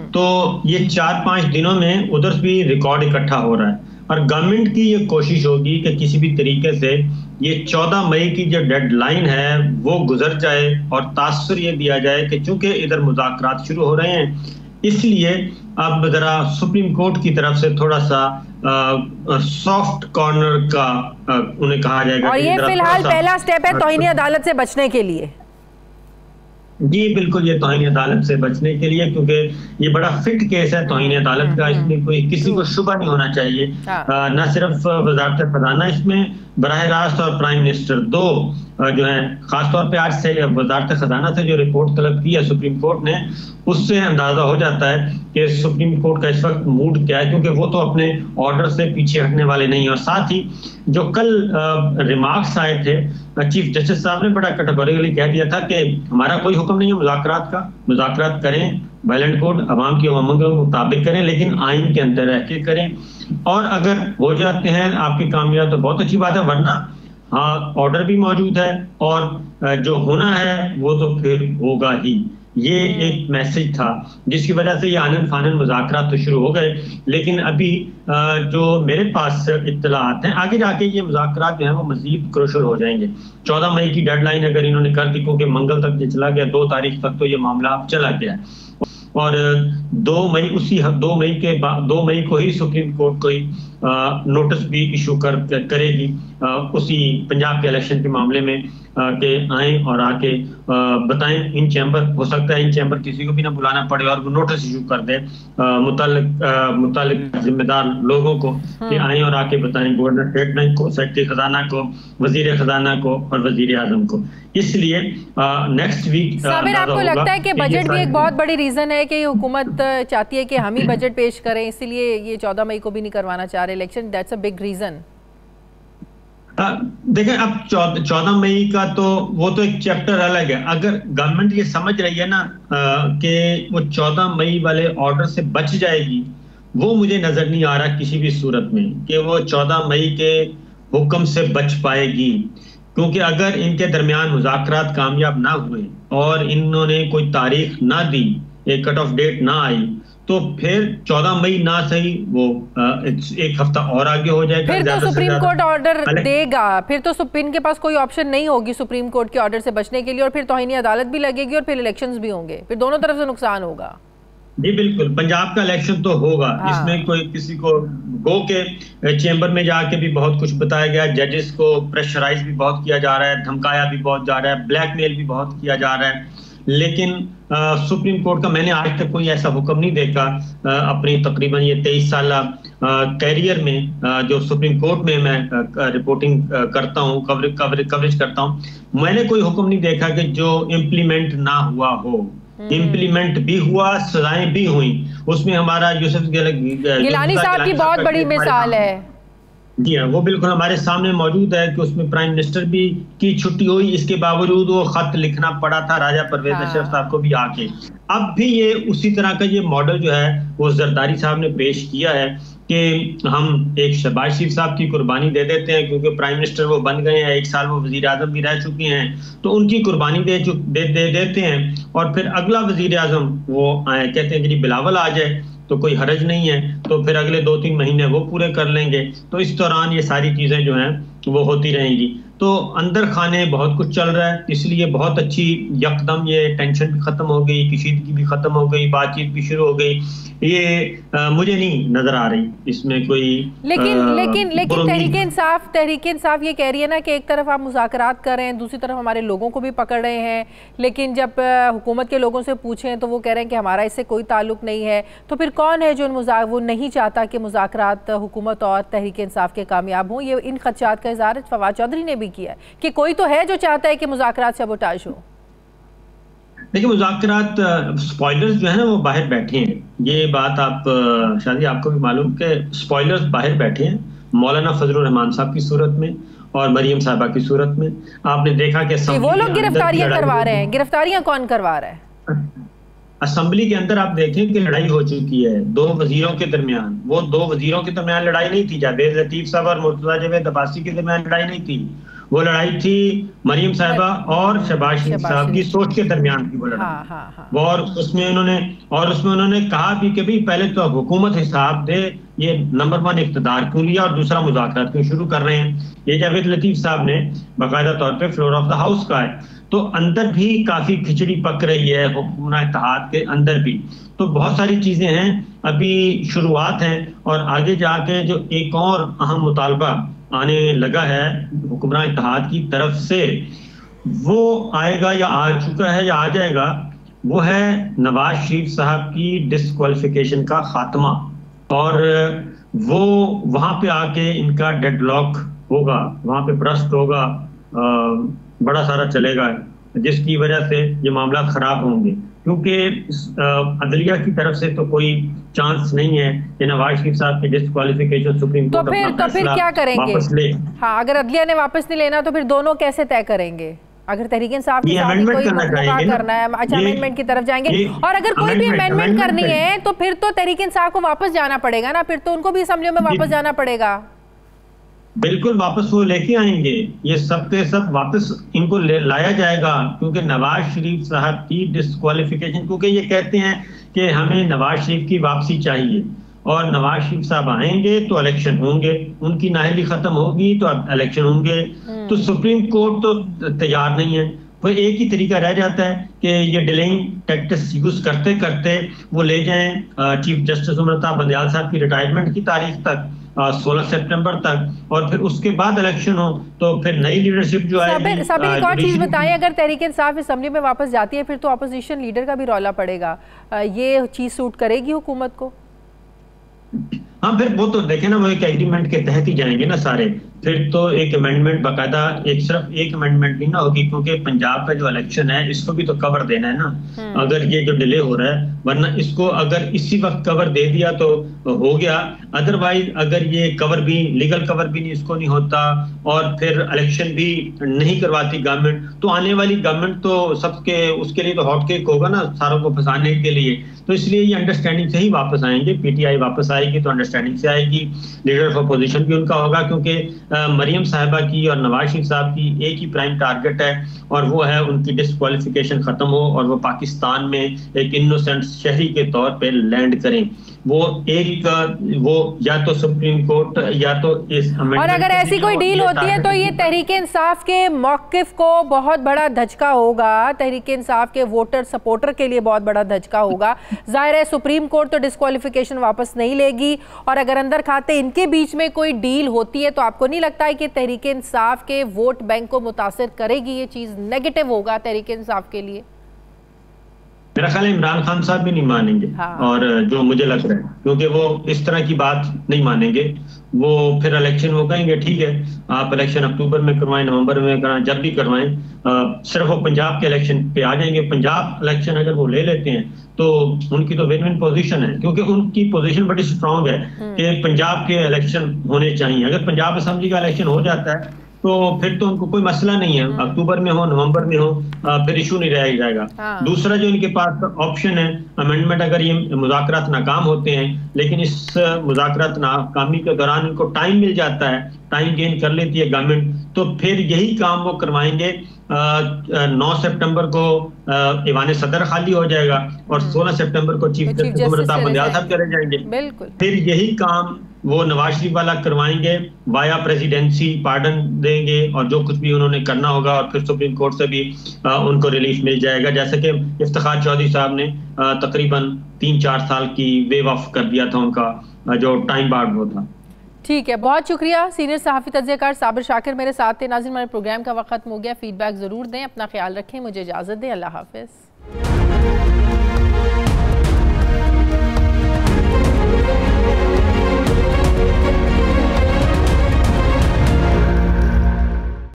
Speaker 6: तो ये 4-5 दिनों में उधर भी रिकॉर्ड इकट्ठा हो रहा है और गवर्नमेंट की ये कोशिश होगी कि किसी भी तरीके से ये 14 मई की जो डेडलाइन है वो गुजर जाए और तासुर ये दिया जाए कि चूंकि इधर मुज़ाकरात शुरू हो रहे हैं इसलिए अब जरा सुप्रीम कोर्ट की तरफ से थोड़ा सा सॉफ्ट कॉर्नर का उन्हें कहा जाएगा।
Speaker 1: और ये फिलहाल पहला स्टेप है तौहीन अदालत से बचने के लिए।
Speaker 6: जी बिल्कुल, ये तौहीन अदालत से बचने के लिए, क्योंकि ये बड़ा फिट केस है तौहीन अदालत का, इसमें कोई किसी को शुबा नहीं होना चाहिए। न सिर्फ वजारत खजाना इसमें बराह रास्त और प्राइम मिनिस्टर दो जो है, खासतौर पे आज से वजारत खजाना से जो रिपोर्ट तलब की है सुप्रीम कोर्ट ने, उससे अंदाजा हो जाता है कि सुप्रीम कोर्ट का इस वक्त मूड क्या है, क्योंकि वो तो अपने ऑर्डर से पीछे हटने वाले नहीं है। और साथ ही जो कल रिमार्क्स आए थे, चीफ जस्टिस साहब ने बड़ा कैटेगोरिकली कह दिया था कि हमारा कोई हुक्म नहीं है मुज़ाकरात का, मुज़ाकरात करें, वायलेंट कोड अवाम की अवाम के मुताबिक करें, लेकिन आइन के अंदर रह के करें और अगर हो जाते हैं आपकी कामयाब तो बहुत अच्छी बात है, वरना हाँ ऑर्डर भी मौजूद है और जो होना है वो तो फिर होगा ही। ये एक मैसेज था जिसकी वजह से ये आनन फानन मुज़ाकरात तो शुरू हो गए, लेकिन अभी जो मेरे पास इत्तलात हैं आगे जाके ये मुज़ाकरात जो है वो मजीद क्रूशल हो जाएंगे। 14 मई की डेडलाइन अगर इन्होंने कर दी, क्योंकि मंगल तक ये चला गया, 2 तारीख तक तो ये मामला चला गया है और 2 मई को ही सुप्रीम कोर्ट कोई नोटिस भी इशू करेगी उसी पंजाब के इलेक्शन के मामले में कि आए और आके बताएं। इन चैम्बर हो सकता है इन चैम्बर किसी को भी ना बुलाना पड़े और वो नोटिस इशू कर दे मुताल्लिक जिम्मेदार लोगों को कि आए और आके बताएं, गवर्नर स्टेट बैंक को, सेक्रेटरी खजाना को, वजीर खजाना को और वजीर आजम को। इसलिए नेक्स्ट वीक
Speaker 1: साबिर, आपको लगता है कि बजट भी एक बहुत बड़ी रीजन है कि हुकूमत चाहती है कि हम ही बजट पेश करें, इसीलिए ये 14 मई को भी नहीं करवाना चाह रहे election? That's a big reason.
Speaker 6: देखें, अब 14 मई का तो वो तो एक चैप्टर अलग है। अगर गवर्नमेंट ये समझ रही है ना कि वो 14 मई वाले ऑर्डर से बच जाएगी, वो मुझे नजर नहीं आ रहा किसी भी सूरत में कि वो 14 मई के हुक्म से बच पाएगी, क्योंकि अगर इनके दरमियान मुज़ाकरात कामयाब ना हुए और इन्होंने कोई तारीख ना दी, एक कट ऑफ डेट ना आई, तो फिर 14 मई ना सही वो एक हफ्ता और आगे हो जाएगा।
Speaker 1: फिर तो सुप्रीम कोर्ट ऑर्डर देगा, फिर तो सुप्रीम के पास कोई ऑप्शन नहीं होगी सुप्रीम कोर्ट के ऑर्डर से बचने के लिए, और फिर तौहीनी अदालत भी लगेगी और फिर इलेक्शंस भी होंगे, फिर दोनों तरफ से नुकसान होगा।
Speaker 6: जी बिल्कुल, पंजाब का इलेक्शन तो होगा। इसमें कोई किसी को गो के चेंबर में जाके भी बहुत कुछ बताया गया, जजेस को प्रेशराइज भी बहुत किया जा रहा है, धमकाया भी बहुत जा रहा है, ब्लैकमेल भी बहुत किया जा रहा है, लेकिन सुप्रीम कोर्ट का मैंने आज तक कोई ऐसा हुक्म नहीं देखा अपनी तकरीबन ये 23 साल कैरियर में जो सुप्रीम कोर्ट में मैं रिपोर्टिंग करता हूँ, कवरेज करता हूँ, मैंने कोई हुक्म नहीं देखा कि जो इम्प्लीमेंट ना हुआ हो। इम्प्लीमेंट भी हुआ, सजाएं भी हुई। उसमें हमारा यूसुफ
Speaker 1: गिलानी साहब की बहुत बड़ी मिसाल है।
Speaker 6: जी हाँ, वो बिल्कुल हमारे सामने मौजूद है कि उसमें प्राइम मिनिस्टर भी की छुट्टी हुई, इसके बावजूद वो खत लिखना पड़ा था राजा परवेज अशरफ साहब को भी आके। अब भी ये उसी तरह का ये मॉडल जो है वो जरदारी साहब ने पेश किया है कि हम एक शहबाज शरीफ साहब की कुर्बानी दे देते हैं, क्योंकि प्राइम मिनिस्टर वो बन गए हैं, 1 साल वो वजीर आजम भी रह चुके हैं, तो उनकी कुर्बानी दे देते हैं और फिर अगला वजीर आजम वो कहते हैं कि बिलावल आ जाए तो कोई हरज नहीं है, तो फिर अगले 2-3 महीने वो पूरे कर लेंगे। तो इस दौरान ये सारी चीजें जो हैं वो होती रहेंगी। तो अंदर खाने बहुत कुछ चल रहा है, इसलिए बहुत अच्छी यकदम ये टेंशन भी खत्म हो गई, कशीदगी भी खत्म हो गई, बातचीत भी शुरू हो गई। ये मुझे नहीं नजर आ रही इसमें कोई
Speaker 1: लेकिन तहरीक इंसाफ ये कह रही है ना कि एक तरफ आप मुज़ाकरात कर रहे हैं, दूसरी तरफ हमारे लोगों को भी पकड़ रहे हैं, लेकिन जब हुकूमत के लोगों से पूछें तो वो कह रहे हैं कि हमारा इससे कोई ताल्लुक नहीं है। तो फिर कौन है जो वो नहीं चाहता कि मुज़ाकरात हुकूमत और तहरीक इंसाफ के कामयाब हों? ये इन खदशात का इज़हार फवाद चौधरी ने भी किया है कि कोई तो है जो चाहता है कि मुज़ाकरात सबोटाज हो।
Speaker 6: देखिए, मुज़ाकरात स्पॉयलर्स जो है ना वो बाहर बैठे हैं। ये बात आप शादी आपको भी मालूम कि स्पॉयलर्स बाहर बैठे हैं, मौलाना फजलुर रहमान साहब की सूरत में और मरियम साहिबा की सूरत में। आपने देखा कि
Speaker 1: वो लोग गिरफ्तारियां करवा रहे हैं। गिरफ्तारियां कौन करवा रहा है?
Speaker 6: असेंबली के अंदर आप देखें कि लड़ाई हो चुकी है दो वजीरों के दरमियान। वो दो वजीरों के दरमियान लड़ाई नहीं थी, जावेद लतीफ साहब और मुर्तजा जावेद अब्बासी के दरमियान लड़ाई नहीं थी। वो लड़ाई थी मरियम साहिबा और शहबाज शरीफ साहब की सोच के दरमियान की वो लड़ाई। और उसमें उन्होंने कहा भी कि भाई पहले तो हुकूमत हिसाब दे, ये नंबर 1 इख्तिदार क्यों लिया और दूसरा मुज़ाकरात क्यों शुरू कर रहे हैं। ये जावेद लतीफ साहब ने बाकायदा तौर पे फ्लोर ऑफ द हाउस का है। तो अंदर भी काफी खिचड़ी पक रही है हुकूमत इत्तेहाद के अंदर भी। तो बहुत सारी चीजें हैं, अभी शुरुआत है और आगे जाके जो एक और अहम मुतालबा आने लगा है हुक्मरान इत्तेहाद की तरफ से, वो आएगा या आ चुका है या आ जाएगा, वो है नवाज शरीफ साहब की डिस्क्वालिफिकेशन का खात्मा। और वो वहां पे आके इनका डेडलॉक होगा, वहां पे ब्रस्ट होगा, बड़ा सारा चलेगा, जिसकी वजह से ये मामला खराब होंगे। क्योंकि अदलिया की तरफ से तो कोई चांस नहीं है कि नवाज शरीफ साहब की डिस्क्वालिफिकेशन सुप्रीम कोर्ट
Speaker 1: तो फिर क्या करेंगे? वापस ले। हाँ, अगर अदलिया ने वापस नहीं लेना तो फिर दोनों कैसे तय करेंगे? अगर तहरीक इंसाफ की करना है, अच्छा अमेंडमेंट की तरफ जाएंगे। और अगर कोई भी अमेंडमेंट करनी है तो फिर तो तहरीक इंसाफ को वापस जाना पड़ेगा ना, फिर तो उनको भी असेंबलियों में वापस जाना पड़ेगा।
Speaker 6: बिल्कुल, वापस वो लेके आएंगे, ये सब के सब वापस इनको लाया जाएगा। क्योंकि नवाज शरीफ साहब की डिस्क्वालिफिकेशन, क्योंकि ये कहते हैं कि हमें नवाज शरीफ की वापसी चाहिए और नवाज शरीफ साहब आएंगे तो इलेक्शन होंगे, उनकी नाअहली खत्म होगी तो इलेक्शन होंगे। तो सुप्रीम कोर्ट तो तैयार नहीं है। वो एक ही तरीका रह जाता है कि ये डिलेइंग टैक्टिक्स यूज करते करते वो ले जाएं चीफ जस्टिस उमर बंदयाल साहब की रिटायरमेंट की तारीख तक, 16 सितंबर तक, और फिर उसके बाद इलेक्शन हो तो फिर नई लीडरशिप जो है।
Speaker 1: एक और चीज बताएं, अगर तहरीक इंसाफ असेंबली में वापस जाती है फिर तो अपोजिशन लीडर का भी रौला पड़ेगा, ये चीज सूट करेगी हुकूमत को?
Speaker 6: हाँ, फिर वो तो देखे ना, वो एक एग्रीमेंट के तहत ही जाएंगे ना सारे। फिर तो एक अमेंडमेंट बाकायदा, सिर्फ एक अमेंडमेंट नहीं ना होगी, क्योंकि पंजाब का जो इलेक्शन है इसको भी तो कवर देना है ना। अगर ये जो डिले हो रहा है, वरना इसको अगर इसी वक्त कवर दे दिया तो हो गया। अदरवाइज अगर ये कवर भी, लीगल कवर भी नहीं इसको नहीं होता और फिर इलेक्शन भी नहीं करवाती गवर्नमेंट, तो आने वाली गवर्नमेंट तो सबके उसके लिए तो हॉट केक होगा ना, सारों को फंसाने के लिए। तो इसलिए ये अंडरस्टैंडिंग से ही वापस आएंगे। पीटीआई वापस आएगी तो अंडरस्टैंडिंग से आएगी, लीडर ऑफ अपोजिशन भी उनका होगा, क्योंकि मरियम साहिबा की और नवाज शरीफ साहब की एक ही प्राइम टारगेट है और वो है उनकी डिस्क्वालिफिकेशन खत्म हो और वो पाकिस्तान में एक इनोसेंट शहरी के तौर पे लैंड करें। वो या तो सुप्रीम कोर्ट या तो इस
Speaker 1: और अगर ऐसी कोई डील होती है तो ये तहरीक इंसाफ के मौकिफ को बहुत बड़ा धचका होगा, तहरीक इंसाफ के वोटर सपोर्टर के लिए बहुत बड़ा धचका होगा। जाहिर है सुप्रीम कोर्ट तो डिस्क्वालिफिकेशन वापस नहीं लेगी, और अगर अंदर खाते इनके बीच में कोई डील होती है तो आपको नहीं लगता है कि तहरीक इंसाफ के वोट बैंक को मुतासिर करेगी? ये चीज नेगेटिव होगा तहरीक इंसाफ के लिए।
Speaker 6: मेरा ख्याल है इमरान खान साहब भी नहीं मानेंगे। हाँ। और जो मुझे लग रहा है, क्योंकि वो इस तरह की बात नहीं मानेंगे। वो फिर इलेक्शन वो कहेंगे ठीक है आप इलेक्शन अक्टूबर में करवाएं, नवंबर में करवाएं, जब भी करवाएं, सिर्फ वो पंजाब के इलेक्शन पे आ जाएंगे। पंजाब इलेक्शन अगर वो ले लेते हैं तो उनकी तो विन विन पोजीशन है, क्योंकि उनकी पोजीशन बड़ी स्ट्रांग है कि पंजाब के इलेक्शन होने चाहिए। अगर पंजाब असेंबली का इलेक्शन हो जाता है तो फिर तो उनको कोई मसला नहीं है, अक्टूबर में हो नवंबर में हो फिर इशू नहीं रह जाएगा। हाँ। दूसरा जो इनके पास ऑप्शन है अमेंडमेंट, अगर ये मुज़ाकरात नाकाम होते हैं, लेकिन इस मुज़ाकरात नाकामी के दौरान इनको टाइम मिल जाता है, टाइम गेन कर लेती है गवर्नमेंट, तो फिर यही काम वो करवाएंगे। 9 सितंबर को ईवान सदर खाली हो जाएगा और 16 सितंबर को चीफ जस्टिस बंदयाल साहब करे जाएंगे। फिर यही काम वो नवाज शरीफ वाला करवाएंगे, वाया प्रेसिडेंसी पार्डन देंगे और जो कुछ भी उन्होंने करना होगा और फिर सुप्रीम कोर्ट से भी उनको रिलीफ मिल जाएगा, जैसे कि इफ्तिखार चौधरी साहब ने तकरीबन 3-4 साल की वेव ऑफ कर दिया था, उनका जो टाइम बार्ड वो था।
Speaker 1: ठीक है, बहुत शुक्रिया। सीनियर सहाफ़ी तज्ज़ियाकार साबिर शाकिर मेरे साथ थे। नाज़रीन, हमारे प्रोग्राम का वक्त खत्म हो गया। फीडबैक ज़रूर दें, अपना ख्याल रखें, मुझे इजाज़त दें, अल्लाह हाफ़िज़।